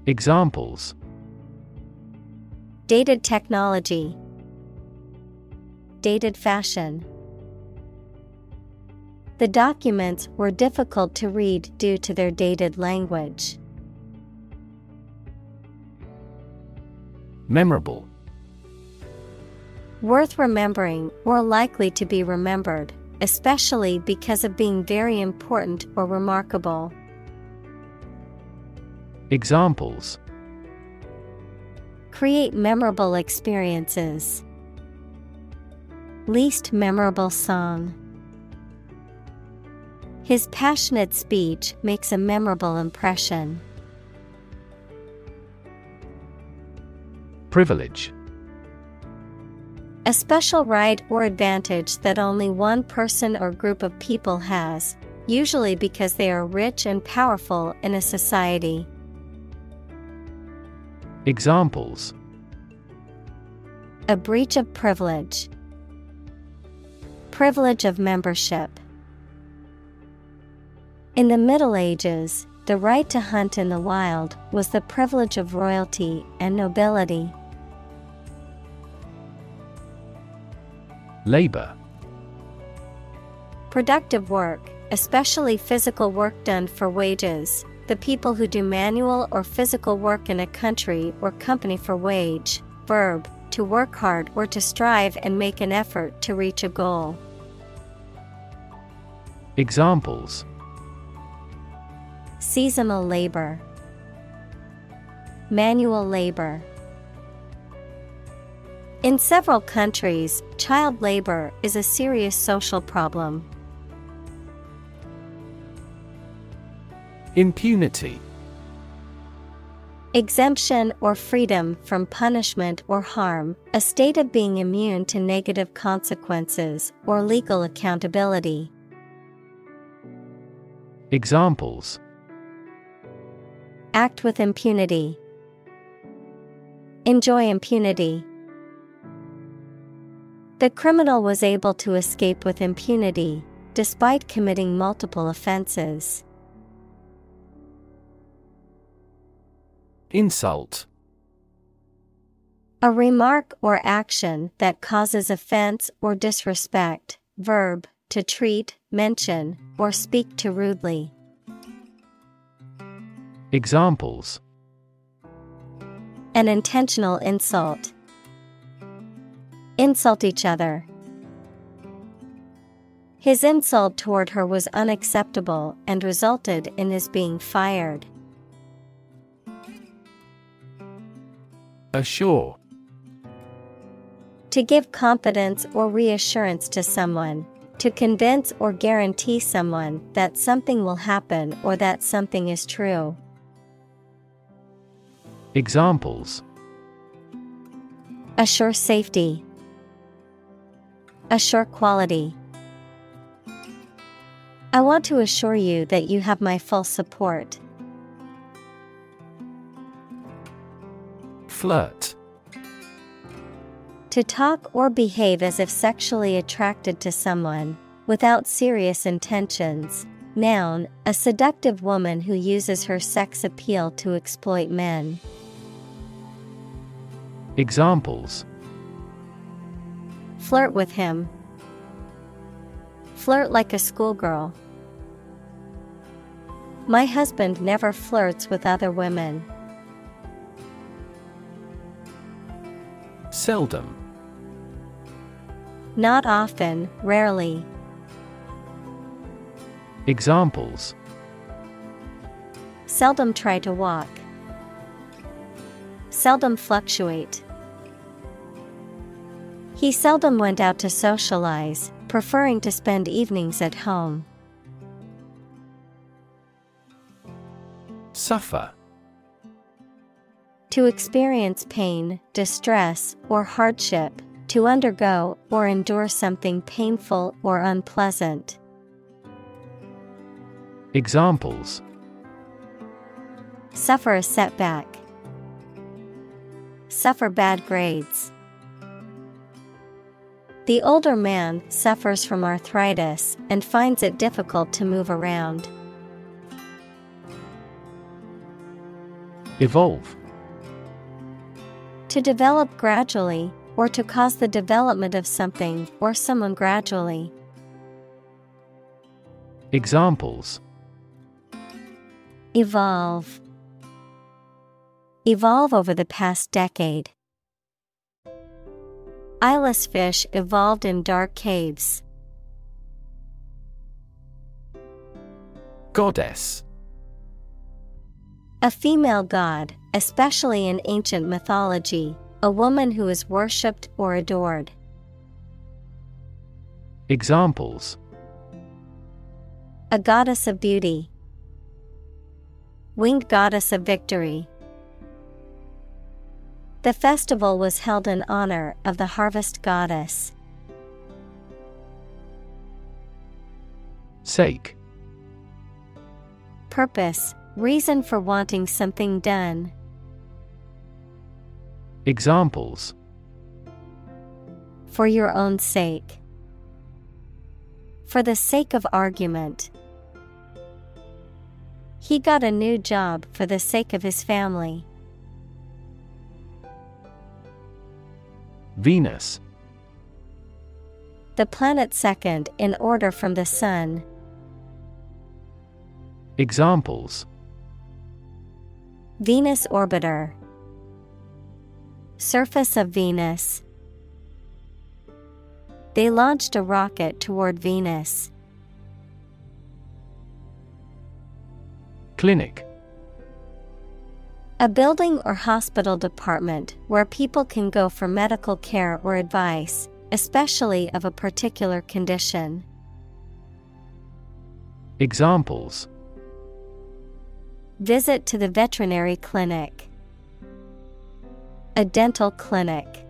Examples:
Dated technology. Dated fashion. The documents were difficult to read due to their dated language.
Memorable.
Worth remembering or likely to be remembered, especially because of being very important or remarkable.
Examples:
Create memorable experiences. Least memorable song. His passionate speech makes a memorable impression.
Privilege.
A special right or advantage that only one person or group of people has, usually because they are rich and powerful in a society.
Examples:
A breach of privilege. Privilege of membership. In the Middle Ages, the right to hunt in the wild was the privilege of royalty and nobility.
Labor.
Productive work, especially physical work done for wages, the people who do manual or physical work in a country or company for wage. Verb, to work hard or to strive and make an effort to reach a goal.
Examples:
Seasonal labor. Manual labor. In several countries, child labor is a serious social problem.
Impunity.
Exemption or freedom from punishment or harm, a state of being immune to negative consequences or legal accountability.
Examples:
Act with impunity. Enjoy impunity. The criminal was able to escape with impunity, despite committing multiple offenses.
Insult.
A remark or action that causes offense or disrespect. Verb, to treat, mention, or speak to rudely.
Examples:
An intentional insult. Insult each other. His insult toward her was unacceptable and resulted in his being fired.
Assure.
To give confidence or reassurance to someone. To convince or guarantee someone that something will happen or that something is true.
Examples:
Assure safety. Assure quality. I want to assure you that you have my full support.
Flirt.
To talk or behave as if sexually attracted to someone, without serious intentions. Noun, a seductive woman who uses her sex appeal to exploit men.
Examples:
Flirt with him. Flirt like a schoolgirl. My husband never flirts with other women.
Seldom.
Not often, rarely.
Examples:
Seldom try to walk. Seldom fluctuate. He seldom went out to socialize, preferring to spend evenings at home.
Suffer.
To experience pain, distress, or hardship, to undergo or endure something painful or unpleasant.
Examples:
Suffer a setback. Suffer bad grades. The older man suffers from arthritis and finds it difficult to move around.
Evolve.
To develop gradually, or to cause the development of something or someone gradually.
Examples:
Evolve. Evolve over the past decade. Eyeless fish evolved in dark caves.
Goddess.
A female god, especially in ancient mythology, a woman who is worshipped or adored.
Examples:
A goddess of beauty. Winged goddess of victory. The festival was held in honor of the harvest goddess.
Sake.
Purpose, reason for wanting something done.
Examples:
For your own sake. For the sake of argument. He got a new job for the sake of his family.
Venus.
The planet second in order from the Sun.
Examples:
Venus orbiter. Surface of Venus. They launched a rocket toward Venus.
Clinic.
A building or hospital department where people can go for medical care or advice, especially of a particular condition.
Examples:
Visit to the veterinary clinic. A dental clinic.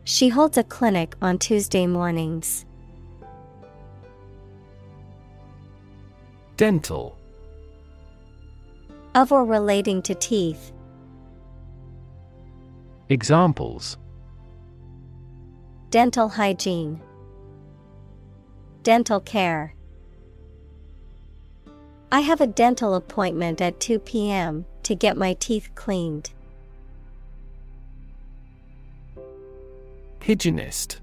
She holds a clinic on Tuesday mornings.
Dental.
Of or relating to teeth.
Examples:
Dental hygiene. Dental care. I have a dental appointment at 2 p.m. to get my teeth cleaned.
Hygienist.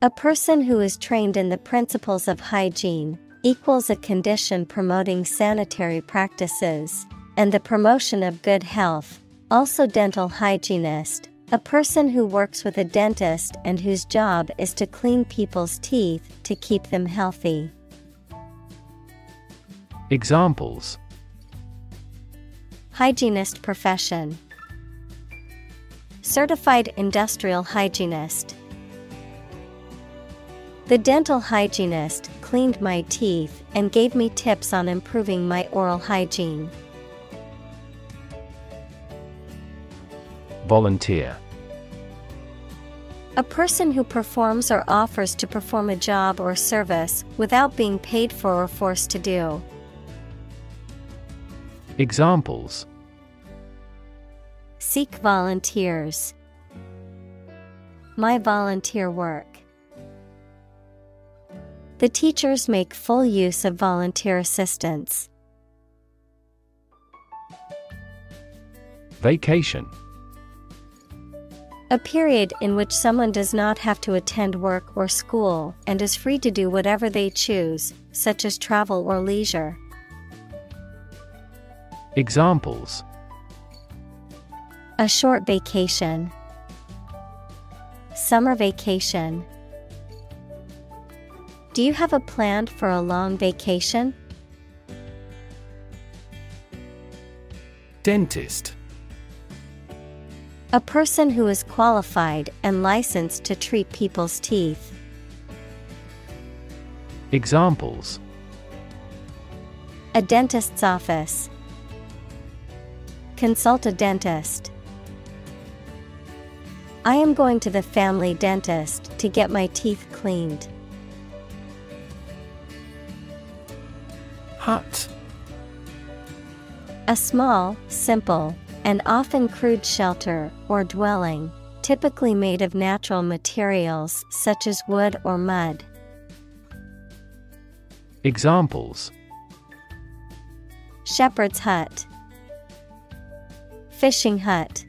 A person who is trained in the principles of hygiene, equals a condition promoting sanitary practices and the promotion of good health. Also dental hygienist, A person who works with a dentist and whose job is to clean people's teeth to keep them healthy.
Examples:
hygienist profession, certified industrial hygienist. The dental hygienist cleaned my teeth and gave me tips on improving my oral hygiene.
Volunteer.
A person who performs or offers to perform a job or service without being paid for or forced to do.
Examples:
seek volunteers, my volunteer work. The teachers make full use of volunteer assistance.
Vacation.
A period in which someone does not have to attend work or school and is free to do whatever they choose, such as travel or leisure.
Examples:
a short vacation, summer vacation. Do you have a plan for a long vacation?
Dentist.
A person who is qualified and licensed to treat people's teeth.
Examples:
a dentist's office, consult a dentist. I am going to the family dentist to get my teeth cleaned.
Hut.
A small, simple, and often crude shelter or dwelling, typically made of natural materials such as wood or mud.
Examples:
shepherd's hut, fishing hut.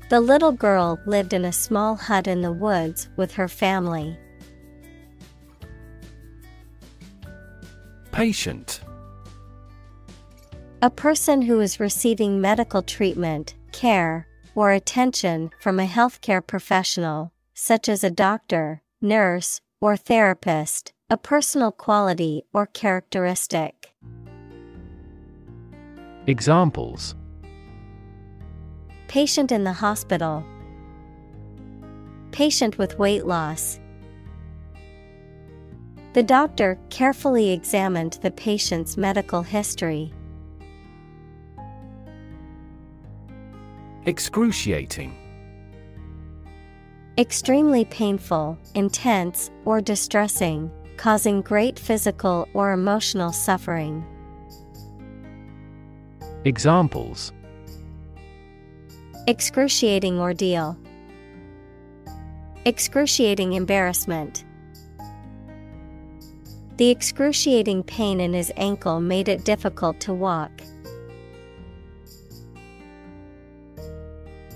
The little girl lived in a small hut in the woods with her family.
Patient.
A person who is receiving medical treatment, care, or attention from a healthcare professional, such as a doctor, nurse, or therapist, a personal quality or characteristic.
Examples:
patient in the hospital, patient with weight loss. The doctor carefully examined the patient's medical history.
Excruciating.
Extremely painful, intense, or distressing, causing great physical or emotional suffering.
Examples:
excruciating ordeal, excruciating embarrassment. The excruciating pain in his ankle made it difficult to walk.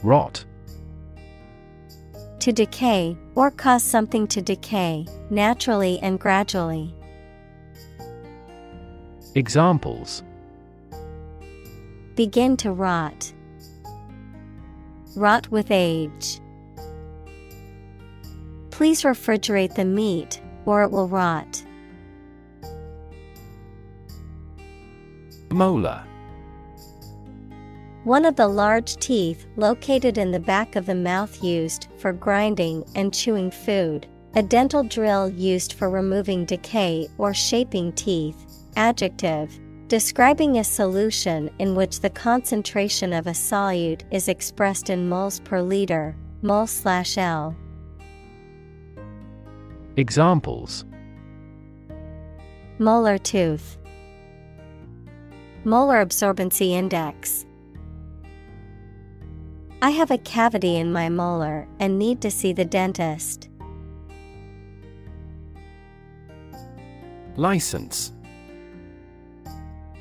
Rot.
To decay, or cause something to decay, naturally and gradually.
Examples:
begin to rot, rot with age. Please refrigerate the meat, or it will rot.
Molar.
One of the large teeth located in the back of the mouth used for grinding and chewing food. A dental drill used for removing decay or shaping teeth. Adjective, describing a solution in which the concentration of a solute is expressed in moles per liter, mol/L.
Examples:
molar tooth, molar absorbency index. I have a cavity in my molar and need to see the dentist.
License.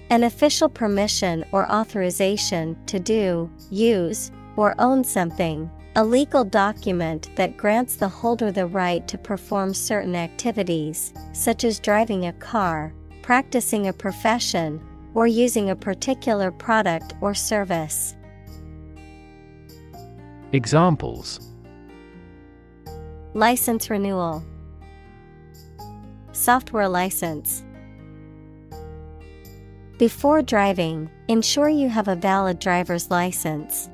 An official permission or authorization to do, use, or own something. A legal document that grants the holder the right to perform certain activities, such as driving a car, practicing a profession, or using a particular product or service.
Examples:
license renewal, software license. Before driving, ensure you have a valid driver's license.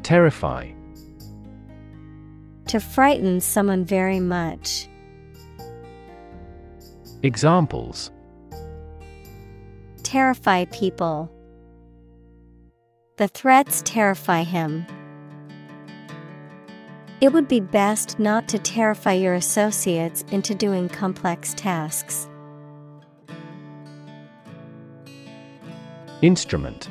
Terrify.
To frighten someone very much.
Examples:
terrify people. The threats terrify him. It would be best not to terrify your associates into doing complex tasks.
Instrument.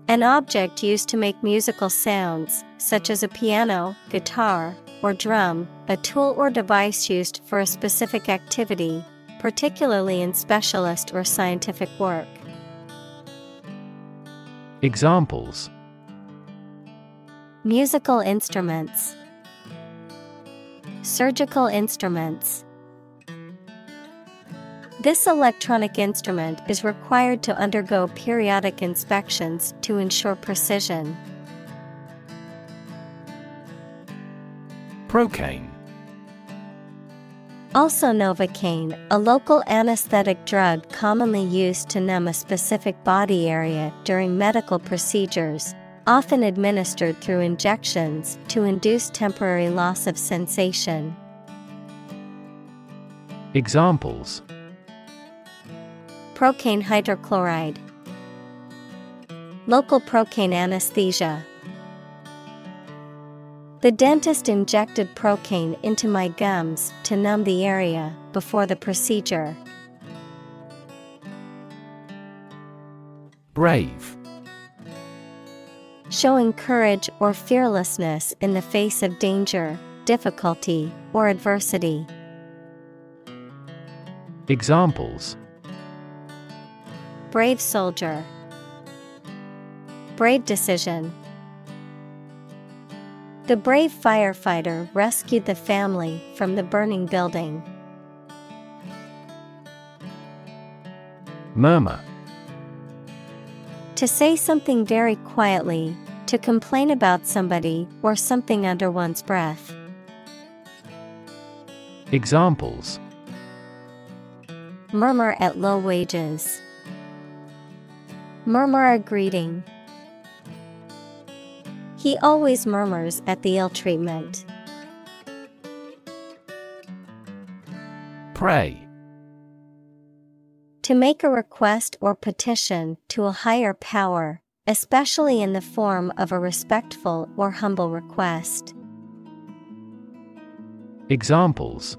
An object used to make musical sounds, such as a piano, guitar, or drum, a tool or device used for a specific activity, particularly in specialist or scientific work.
Examples:
musical instruments, surgical instruments. This electronic instrument is required to undergo periodic inspections to ensure precision.
Procaine.
Also Novocaine, a local anesthetic drug commonly used to numb a specific body area during medical procedures, often administered through injections to induce temporary loss of sensation.
Examples:
procaine hydrochloride, local procaine anesthesia. The dentist injected procaine into my gums to numb the area before the procedure.
Brave.
Showing courage or fearlessness in the face of danger, difficulty, or adversity.
Examples:
brave soldier, brave decision. The brave firefighter rescued the family from the burning building.
Murmur.
To say something very quietly, to complain about somebody or something under one's breath.
Examples:
murmur at low wages, murmur a greeting. He always murmurs at the ill treatment.
Pray.
To make a request or petition to a higher power, especially in the form of a respectful or humble request.
Examples: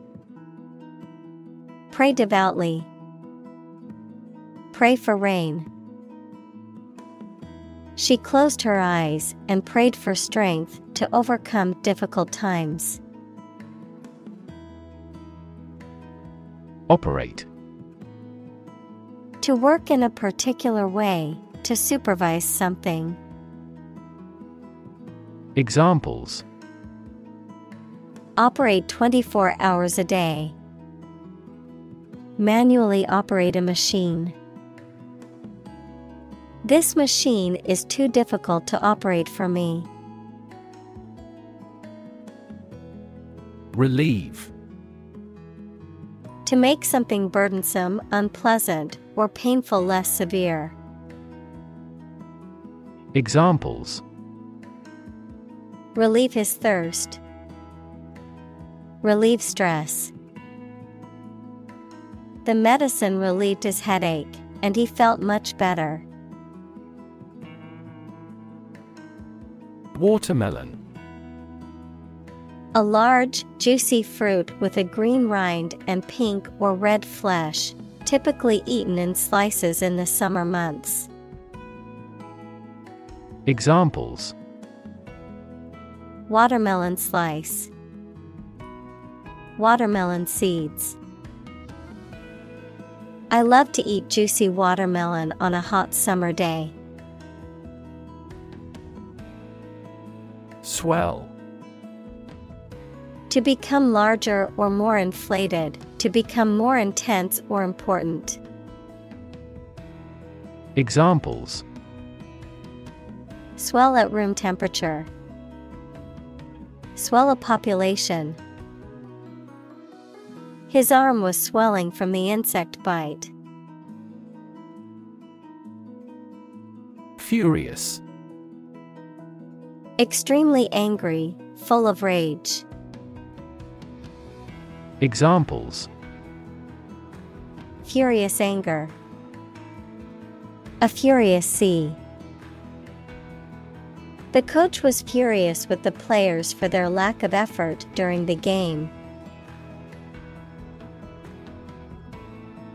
pray devoutly, pray for rain. She closed her eyes and prayed for strength to overcome difficult times.
Operate.
To work in a particular way, to supervise something.
Examples:
operate 24 hours a day. Manually operate a machine. This machine is too difficult to operate for me.
Relieve.
To make something burdensome, unpleasant, or painful less severe.
Examples:
relieve his thirst. Relieve stress. The medicine relieved his headache, and he felt much better.
Watermelon.
A large, juicy fruit with a green rind and pink or red flesh, typically eaten in slices in the summer months.
Examples:
watermelon slice. Watermelon seeds. I love to eat juicy watermelon on a hot summer day.
Swell.
To become larger or more inflated, to become more intense or important.
Examples:
Swell at room temperature. Swell a population. His arm was swelling from the insect bite.
Furious.
Extremely angry, full of rage.
Examples:
Furious anger. A furious sea. The coach was furious with the players for their lack of effort during the game.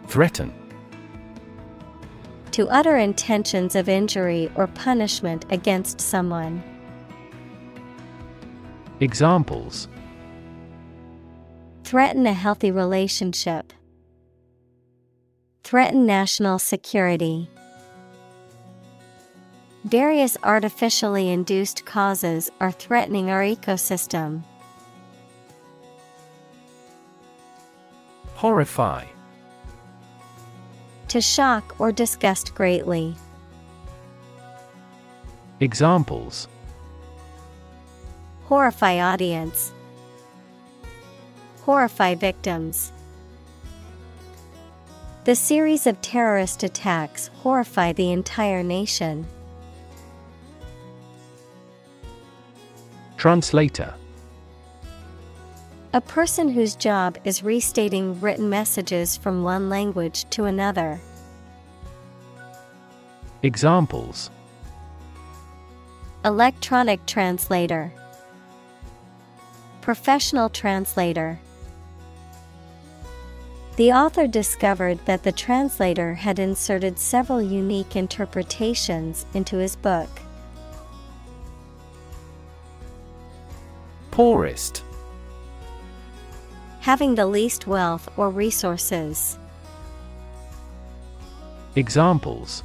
Threaten.
To utter intentions of injury or punishment against someone.
Examples:
Threaten a healthy relationship. Threaten national security. Various artificially induced causes are threatening our ecosystem.
Horrify.
To shock or disgust greatly.
Examples:
Horrify audience. Horrify victims. The series of terrorist attacks horrify the entire nation.
Translator.
A person whose job is restating written messages from one language to another.
Examples:
Electronic translator. Professional translator. The author discovered that the translator had inserted several unique interpretations into his book.
Poorest.
Having the least wealth or resources.
Examples: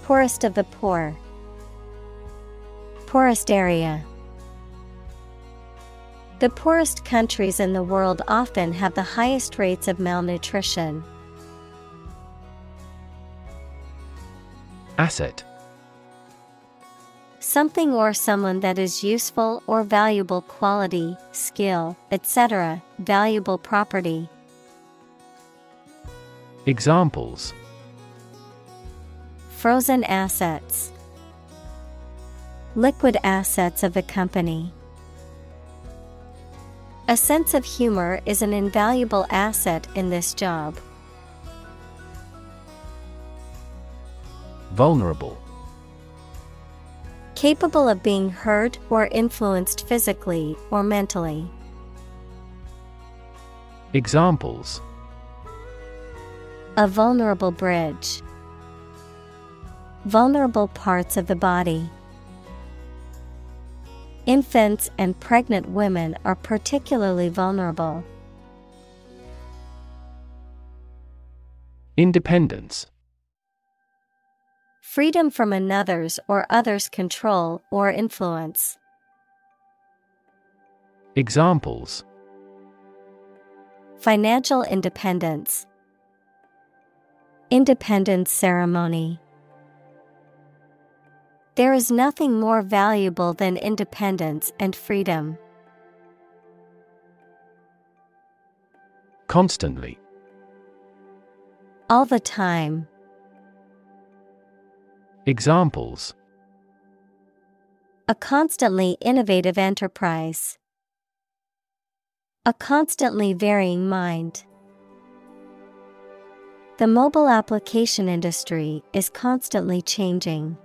Poorest of the poor. Poorest area. The poorest countries in the world often have the highest rates of malnutrition.
Asset.
Something or someone that is useful or valuable quality, skill, etc., valuable property.
Examples:
Frozen assets. Liquid assets of the company. A sense of humor is an invaluable asset in this job.
Vulnerable.
Capable of being hurt or influenced physically or mentally.
Examples:
A vulnerable bridge. Vulnerable parts of the body. Infants and pregnant women are particularly vulnerable.
Independence.
Freedom from another's or others' control or influence.
Examples:
Financial independence. Independence ceremony. There is nothing more valuable than independence and freedom.
Constantly.
All the time.
Examples:
A constantly innovative enterprise. A constantly varying mind. The mobile application industry is constantly changing.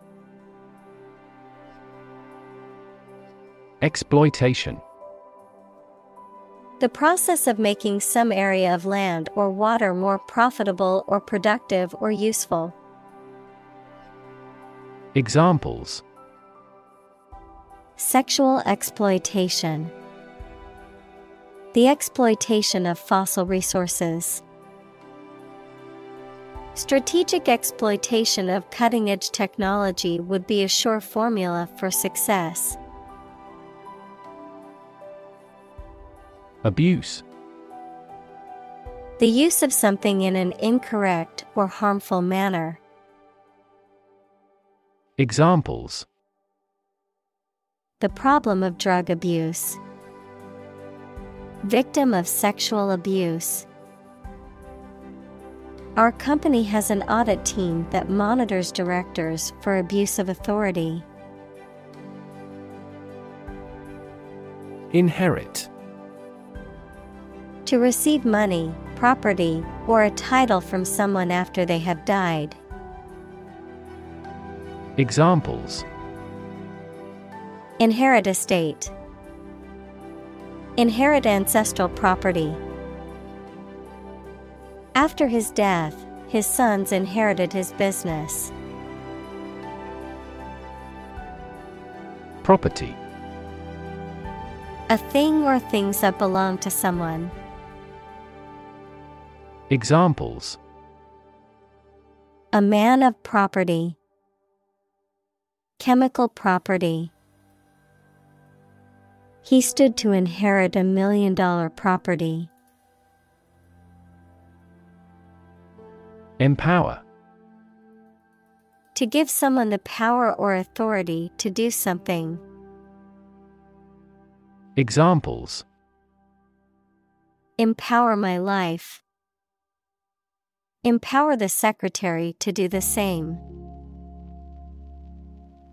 Exploitation.
The process of making some area of land or water more profitable or productive or useful.
Examples:
Sexual exploitation. The exploitation of fossil resources. Strategic exploitation of cutting-edge technology would be a sure formula for success.
Abuse.
The use of something in an incorrect or harmful manner.
Examples:
The problem of drug abuse. Victim of sexual abuse. Our company has an audit team that monitors directors for abuse of authority.
Inherit.
To receive money, property, or a title from someone after they have died.
Examples:
Inherit estate. Inherit ancestral property. After his death, his sons inherited his business.
Property.
A thing or things that belong to someone.
Examples:
A man of property. Chemical property. He stood to inherit $1 million property.
Empower.
To give someone the power or authority to do something.
Examples:
Empower my life. Empower the secretary to do the same.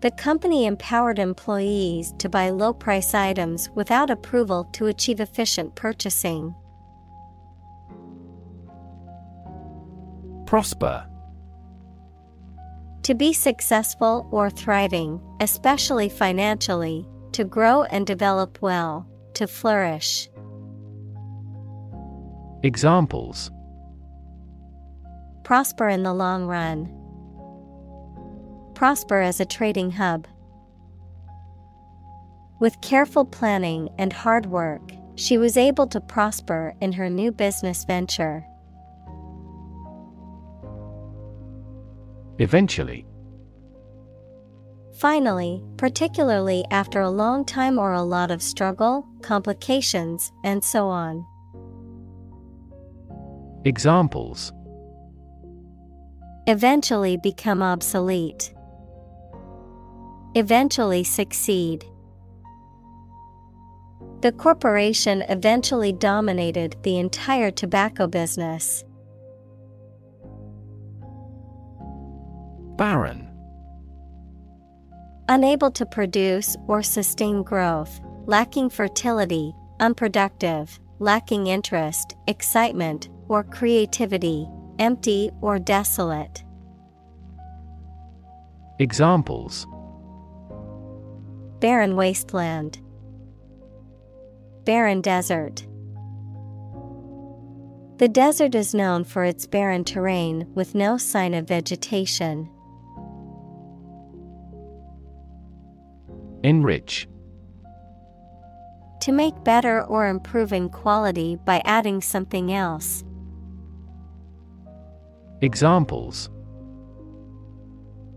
The company empowered employees to buy low-price items without approval to achieve efficient purchasing.
Prosper.
To be successful or thriving, especially financially, to grow and develop well, to flourish.
Examples:
Prosper in the long run. Prosper as a trading hub. With careful planning and hard work, she was able to prosper in her new business venture.
Eventually.
Finally, particularly after a long time or a lot of struggle, complications, and so on.
Examples:
Eventually become obsolete. Eventually succeed. The corporation eventually dominated the entire tobacco business.
Barren.
Unable to produce or sustain growth, lacking fertility, unproductive, lacking interest, excitement, or creativity, empty or desolate.
Examples:
Barren wasteland. Barren desert. The desert is known for its barren terrain with no sign of vegetation.
Enrich.
To make better or improve in quality by adding something else.
Examples: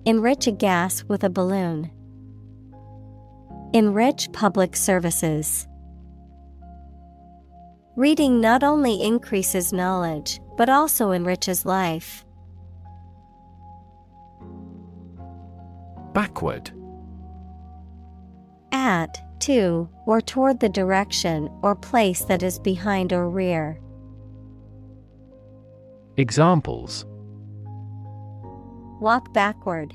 Enrich a gas with a balloon. Enrich public services. Reading not only increases knowledge, but also enriches life.
Backward.
At, to, or toward the direction or place that is behind or rear.
Examples:
Walk backward.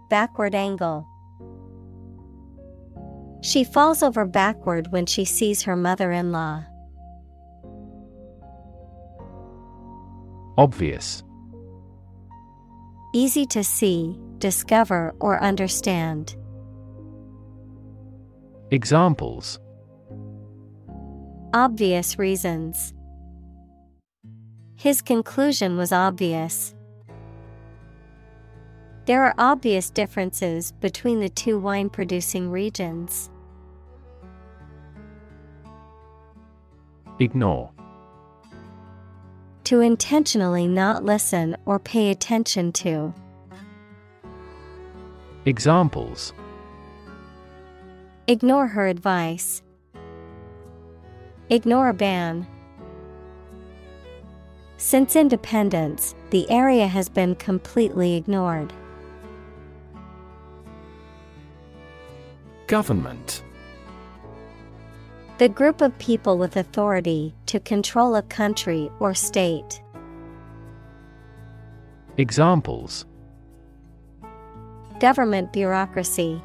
Backward angle. She falls over backward when she sees her mother-in-law.
Obvious.
Easy to see, discover, or understand.
Examples:
Obvious reasons. His conclusion was obvious. There are obvious differences between the two wine-producing regions.
Ignore.
To intentionally not listen or pay attention to.
Examples:
Ignore her advice. Ignore a ban. Since independence, the area has been completely ignored.
Government.
The group of people with authority to control a country or state.
Examples:
Government bureaucracy.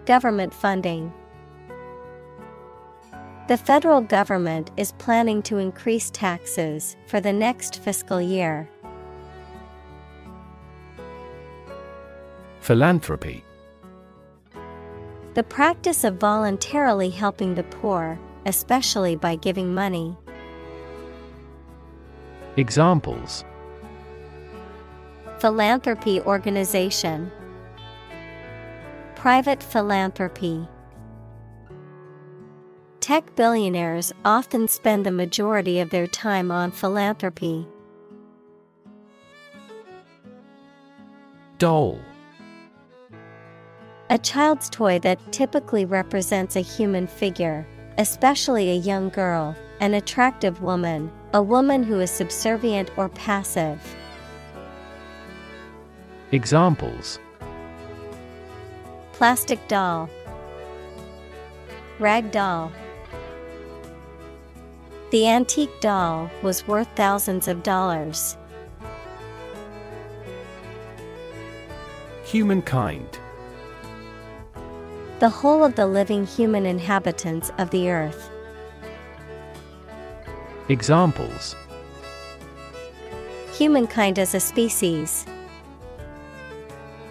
Government funding. The federal government is planning to increase taxes for the next fiscal year.
Philanthropy.
The practice of voluntarily helping the poor, especially by giving money.
Examples:
Philanthropy organization. Private philanthropy. Tech billionaires often spend the majority of their time on philanthropy.
Doll.
A child's toy that typically represents a human figure, especially a young girl, an attractive woman, a woman who is subservient or passive.
Examples:
Plastic doll. Rag doll. The antique doll was worth thousands of dollars.
Humankind.
The whole of the living human inhabitants of the earth.
Examples:
Humankind as a species.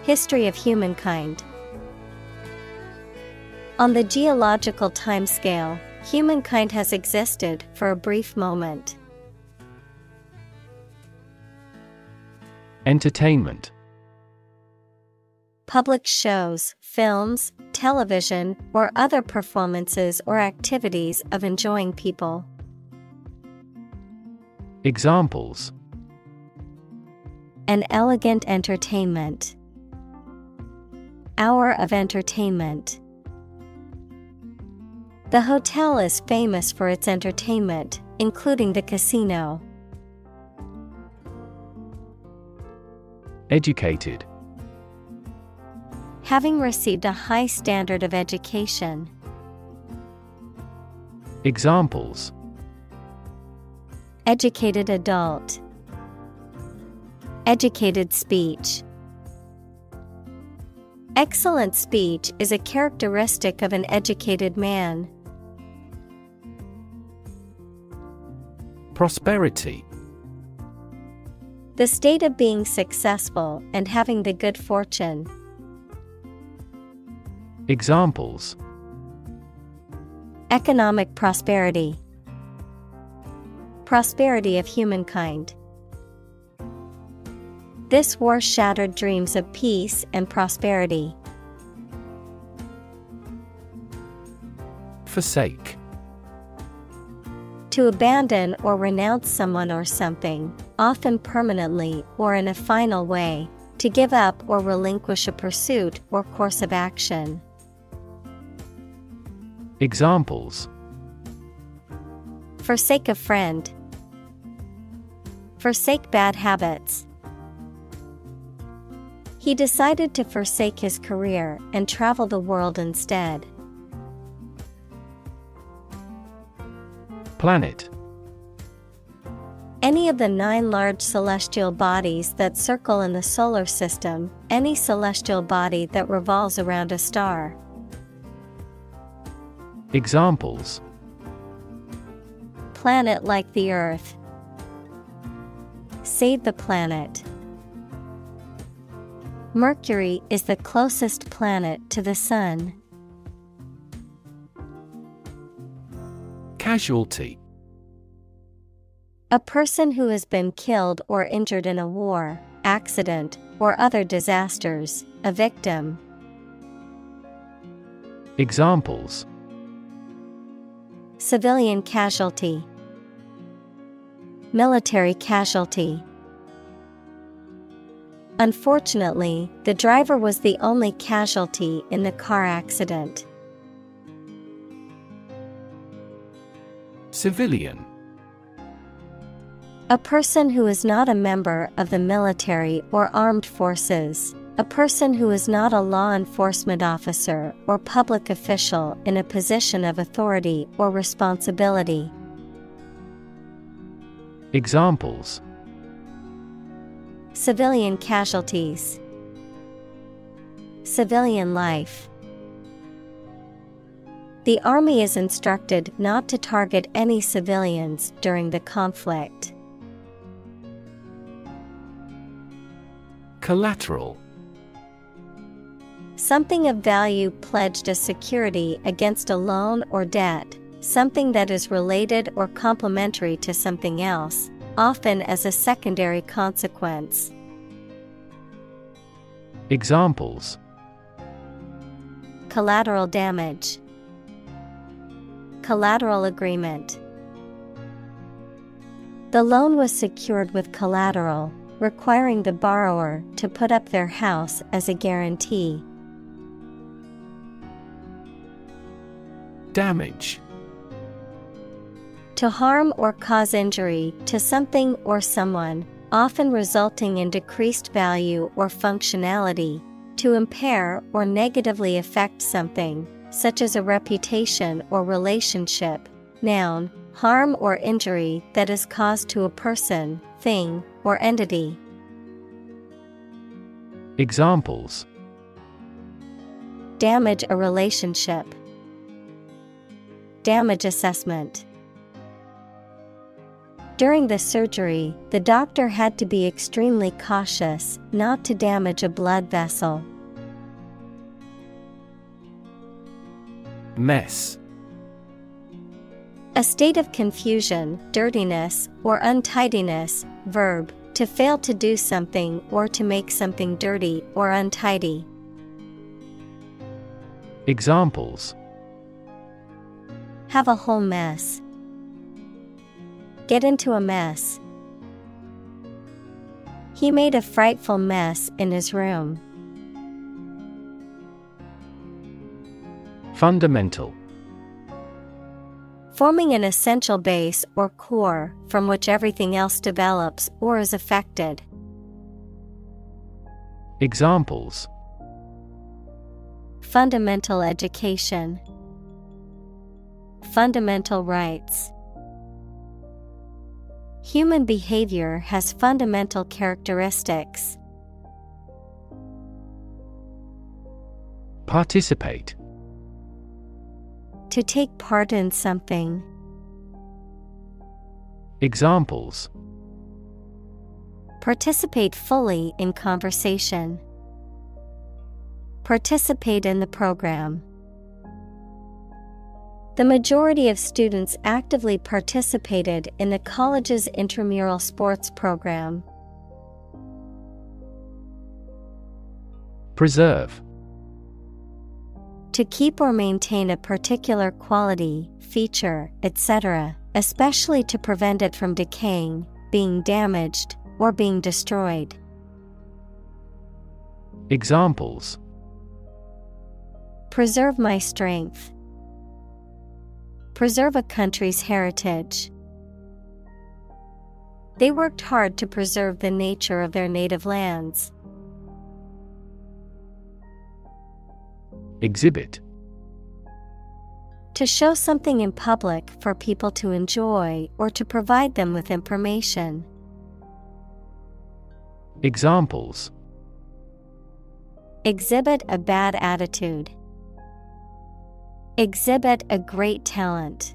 History of humankind. On the geological timescale, humankind has existed for a brief moment.
Entertainment.
Public shows, films, television, or other performances or activities of enjoying people.
Examples:
An elegant entertainment. Hour of entertainment. The hotel is famous for its entertainment, including the casino.
Educated.
Having received a high standard of education.
Examples:
Educated adult. Educated speech. Excellent speech is a characteristic of an educated man.
Prosperity.
The state of being successful and having the good fortune.
Examples:
Economic prosperity. Prosperity of humankind. This war shattered dreams of peace and prosperity.
Forsake.
To abandon or renounce someone or something, often permanently or in a final way, to give up or relinquish a pursuit or course of action.
Examples:
Forsake a friend. Forsake bad habits. He decided to forsake his career and travel the world instead.
Planet.
Any of the 9 large celestial bodies that circle in the solar system, any celestial body that revolves around a star.
Examples:
Planet like the Earth. Save the planet. Mercury is the closest planet to the Sun.
Casualty.
A person who has been killed or injured in a war, accident, or other disasters, a victim.
Examples:
Civilian casualty. Military casualty. Unfortunately, the driver was the only casualty in the car accident.
Civilian.
A person who is not a member of the military or armed forces, A person who is not a law enforcement officer or public official in a position of authority or responsibility.
Examples:
civilian casualties, civilian life. The Army is instructed not to target any civilians during the conflict.
Collateral.
Something of value pledged as security against a loan or debt, something that is related or complementary to something else, often as a secondary consequence.
Examples:
collateral damage, collateral agreement. The loan was secured with collateral, requiring the borrower to put up their house as a guarantee.
Damage.
To harm or cause injury to something or someone, often resulting in decreased value or functionality, to impair or negatively affect something, such as a reputation or relationship. Noun, harm or injury that is caused to a person, thing, or entity.
Examples:
damage a relationship, damage assessment. During the surgery, the doctor had to be extremely cautious not to damage a blood vessel.
Mess.
A state of confusion, dirtiness, or untidiness. Verb, to fail to do something or to make something dirty or untidy.
Examples:
have a whole mess, get into a mess. He made a frightful mess in his room.
Fundamental.
Forming an essential base or core from which everything else develops or is affected.
Examples:
fundamental education, fundamental rights. Human behavior has fundamental characteristics.
Participate.
To take part in something.
Examples:
participate fully in conversation, participate in the program. The majority of students actively participated in the college's intramural sports program.
Preserve.
To keep or maintain a particular quality, feature, etc., especially to prevent it from decaying, being damaged, or being destroyed.
Examples:
preserve my strength, preserve a country's heritage. They worked hard to preserve the nature of their native lands.
Exhibit.
To show something in public for people to enjoy or to provide them with information.
Examples:
exhibit a bad attitude, exhibit a great talent.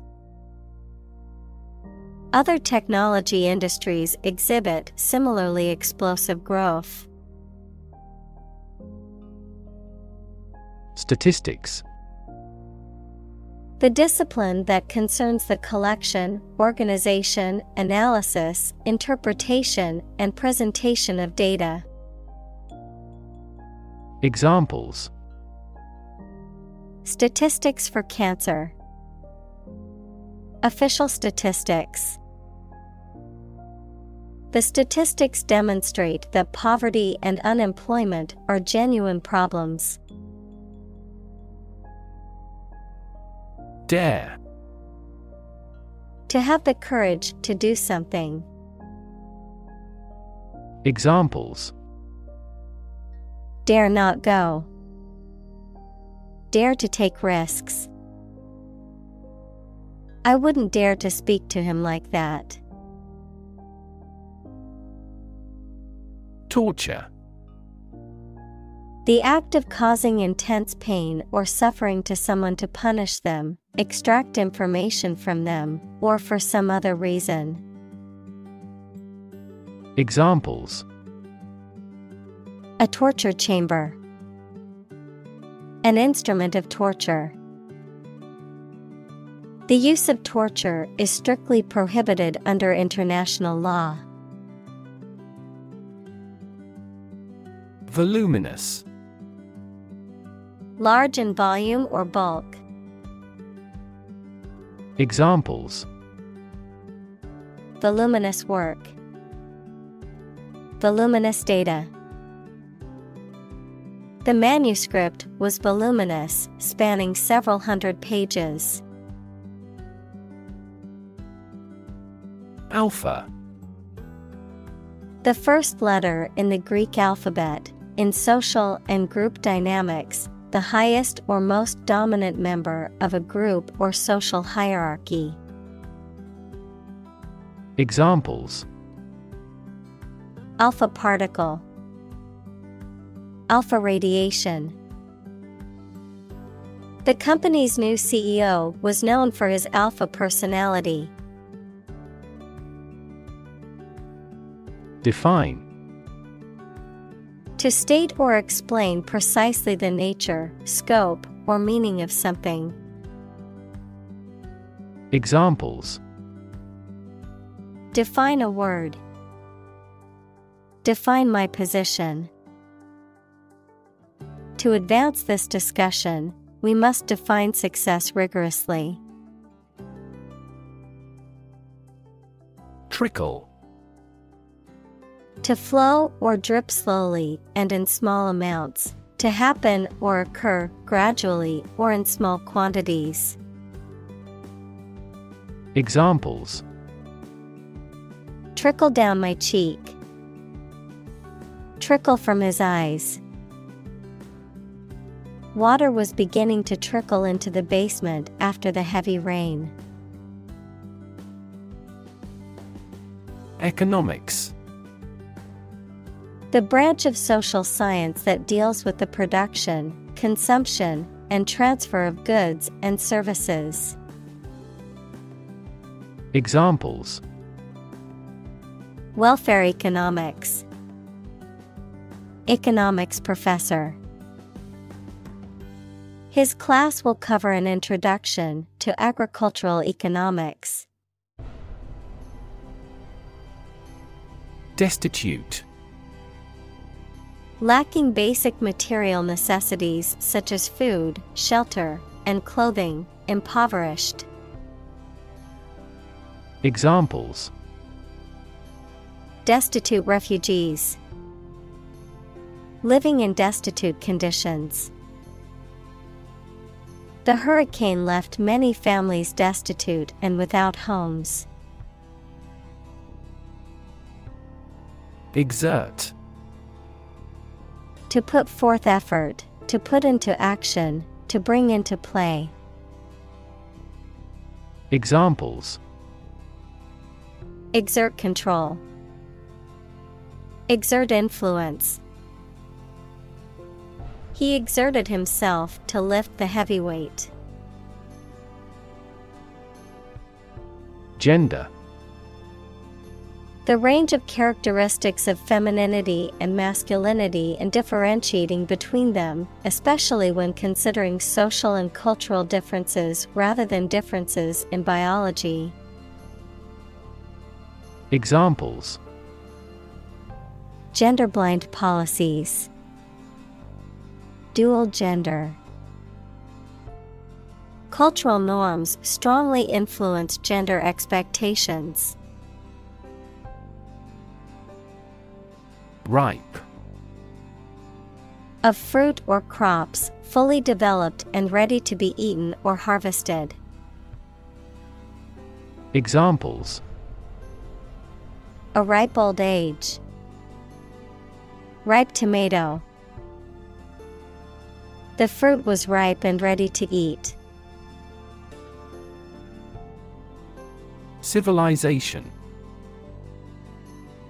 Other technology industries exhibit similarly explosive growth.
Statistics.
The discipline that concerns the collection, organization, analysis, interpretation, and presentation of data.
Examples:
statistics for cancer, official statistics. The statistics demonstrate that poverty and unemployment are genuine problems.
Dare.
To have the courage to do something.
Examples:
Dare not go. Dare to take risks. I wouldn't dare to speak to him like that.
Torture.
The act of causing intense pain or suffering to someone to punish them, extract information from them, or for some other reason.
Examples:
a torture chamber, an instrument of torture. The use of torture is strictly prohibited under international law.
Voluminous.
Large in volume or bulk.
Examples:
voluminous work, voluminous data. The manuscript was voluminous, spanning several hundred pages.
Alpha.
The first letter in the Greek alphabet. In social and group dynamics, the highest or most dominant member of a group or social hierarchy.
Examples:
alpha particle, alpha radiation. The company's new CEO was known for his alpha personality.
Define.
To state or explain precisely the nature, scope, or meaning of something.
Examples:
define a word. Define my position. To advance this discussion, we must define success rigorously.
Trickle.
To flow or drip slowly and in small amounts, to happen or occur gradually or in small quantities.
Examples:
trickle down my cheek. Trickle from his eyes. Water was beginning to trickle into the basement after the heavy rain.
Economics.
The branch of social science that deals with the production, consumption, and transfer of goods and services.
Examples:
welfare economics. Economics professor. His class will cover an introduction to agricultural economics.
Destitute.
Lacking basic material necessities such as food, shelter, and clothing, impoverished.
Examples:
destitute refugees. Living in destitute conditions. The hurricane left many families destitute and without homes.
Exert.
To put forth effort, to put into action, to bring into play.
Examples:
exert control. Exert influence. He exerted himself to lift the heavy weight.
Gender.
The range of characteristics of femininity and masculinity and differentiating between them, especially when considering social and cultural differences rather than differences in biology.
Examples:
gender-blind policies. Dual gender. Cultural norms strongly influence gender expectations.
Ripe.
Of fruit or crops, fully developed and ready to be eaten or harvested.
Examples:
a ripe old age. Ripe tomato. The fruit was ripe and ready to eat.
Civilization.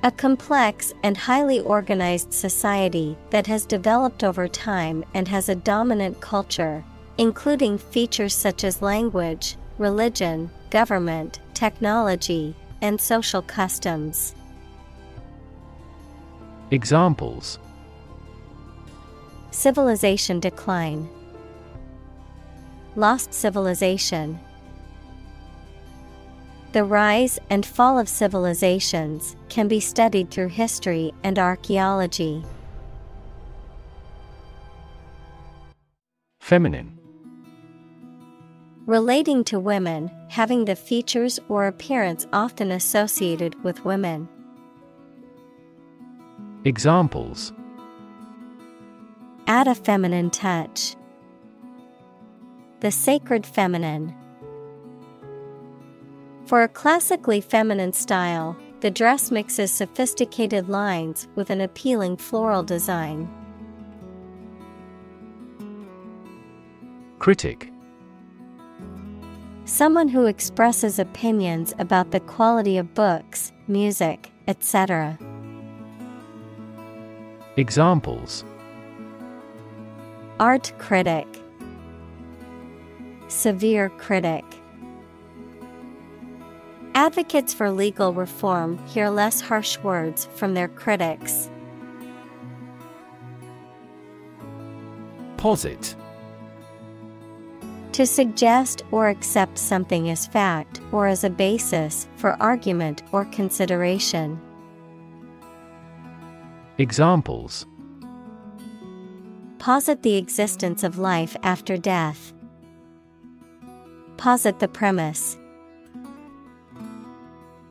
A complex and highly organized society that has developed over time and has a dominant culture, including features such as language, religion, government, technology, and social customs.
Examples:
Civilization decline. Lost civilization. The rise and fall of civilizations can be studied through history and archaeology.
Feminine.
Relating to women, having the features or appearance often associated with women.
Examples:
Add a feminine touch. The sacred feminine. For a classically feminine style, the dress mixes sophisticated lines with an appealing floral design.
Critic.
Someone who expresses opinions about the quality of books, music, etc.
Examples:
Art critic. Severe critic. Advocates for legal reform hear less harsh words from their critics.
Posit.
To suggest or accept something as fact or as a basis for argument or consideration.
Examples:
Posit the existence of life after death. Posit the premise.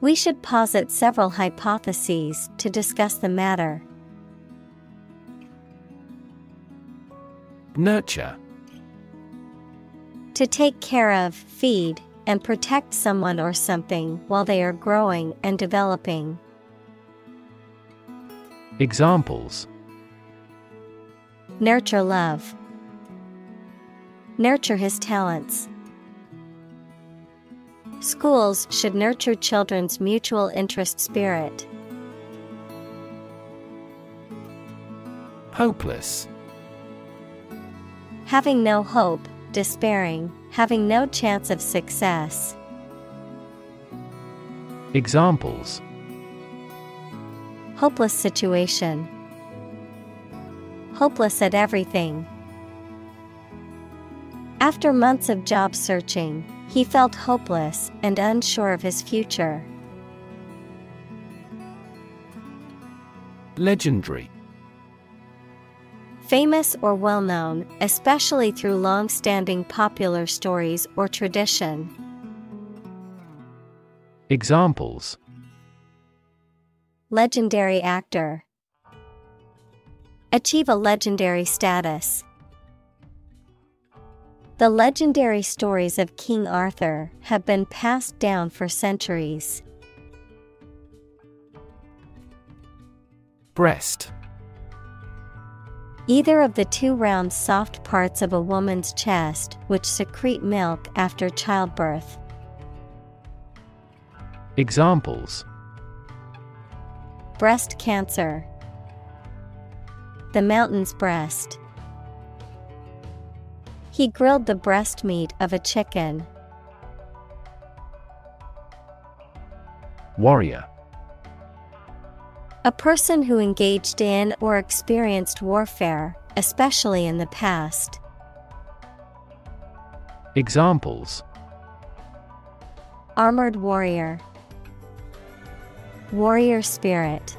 We should posit several hypotheses to discuss the matter.
Nurture.
To take care of, feed, and protect someone or something while they are growing and developing.
Examples:
Nurture love. Nurture his talents. Schools should nurture children's mutual interest spirit.
Hopeless.
Having no hope, despairing, having no chance of success.
Examples:
Hopeless situation. Hopeless at everything. After months of job searching, he felt hopeless and unsure of his future.
Legendary.
Famous or well-known, especially through long-standing popular stories or tradition.
Examples:
Legendary actor. Achieve a legendary status. The legendary stories of King Arthur have been passed down for centuries.
Breast.
Either of the two round soft parts of a woman's chest which secrete milk after childbirth.
Examples:
Breast cancer. The mountain's breast. He grilled the breast meat of a chicken.
Warrior.
A person who engaged in or experienced warfare, especially in the past.
Examples:
Armored warrior. Warrior spirit.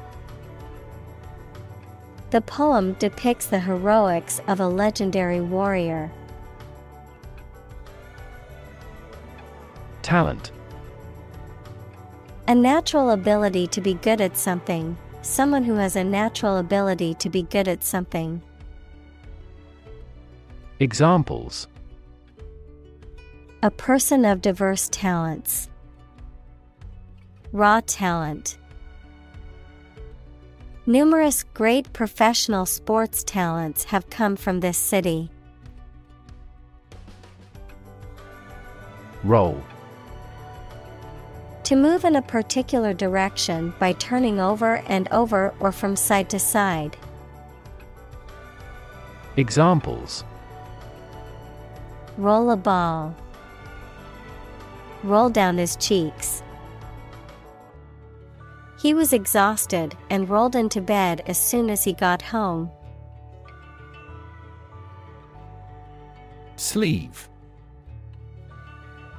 The poem depicts the heroics of a legendary warrior.
Talent.
A natural ability to be good at something. Someone who has a natural ability to be good at something.
Examples:
A person of diverse talents. Raw talent. Numerous great professional sports talents have come from this city.
Roll.
To move in a particular direction by turning over and over or from side to side.
Examples:
Roll a ball. Roll down his cheeks. He was exhausted and rolled into bed as soon as he got home.
Sleeve.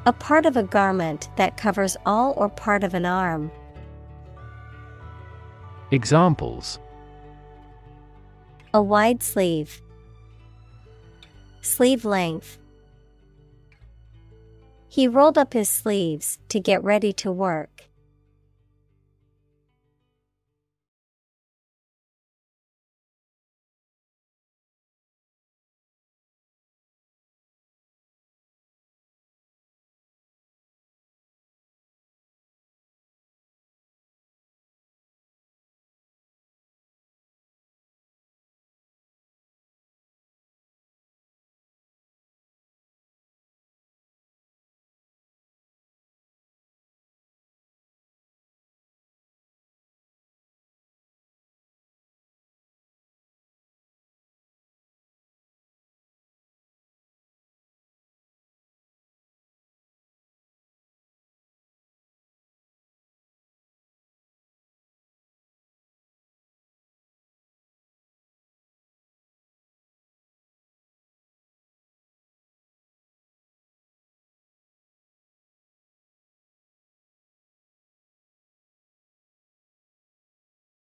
A part of a garment that covers all or part of an arm.
Examples:
A wide sleeve. Sleeve length. He rolled up his sleeves to get ready to work.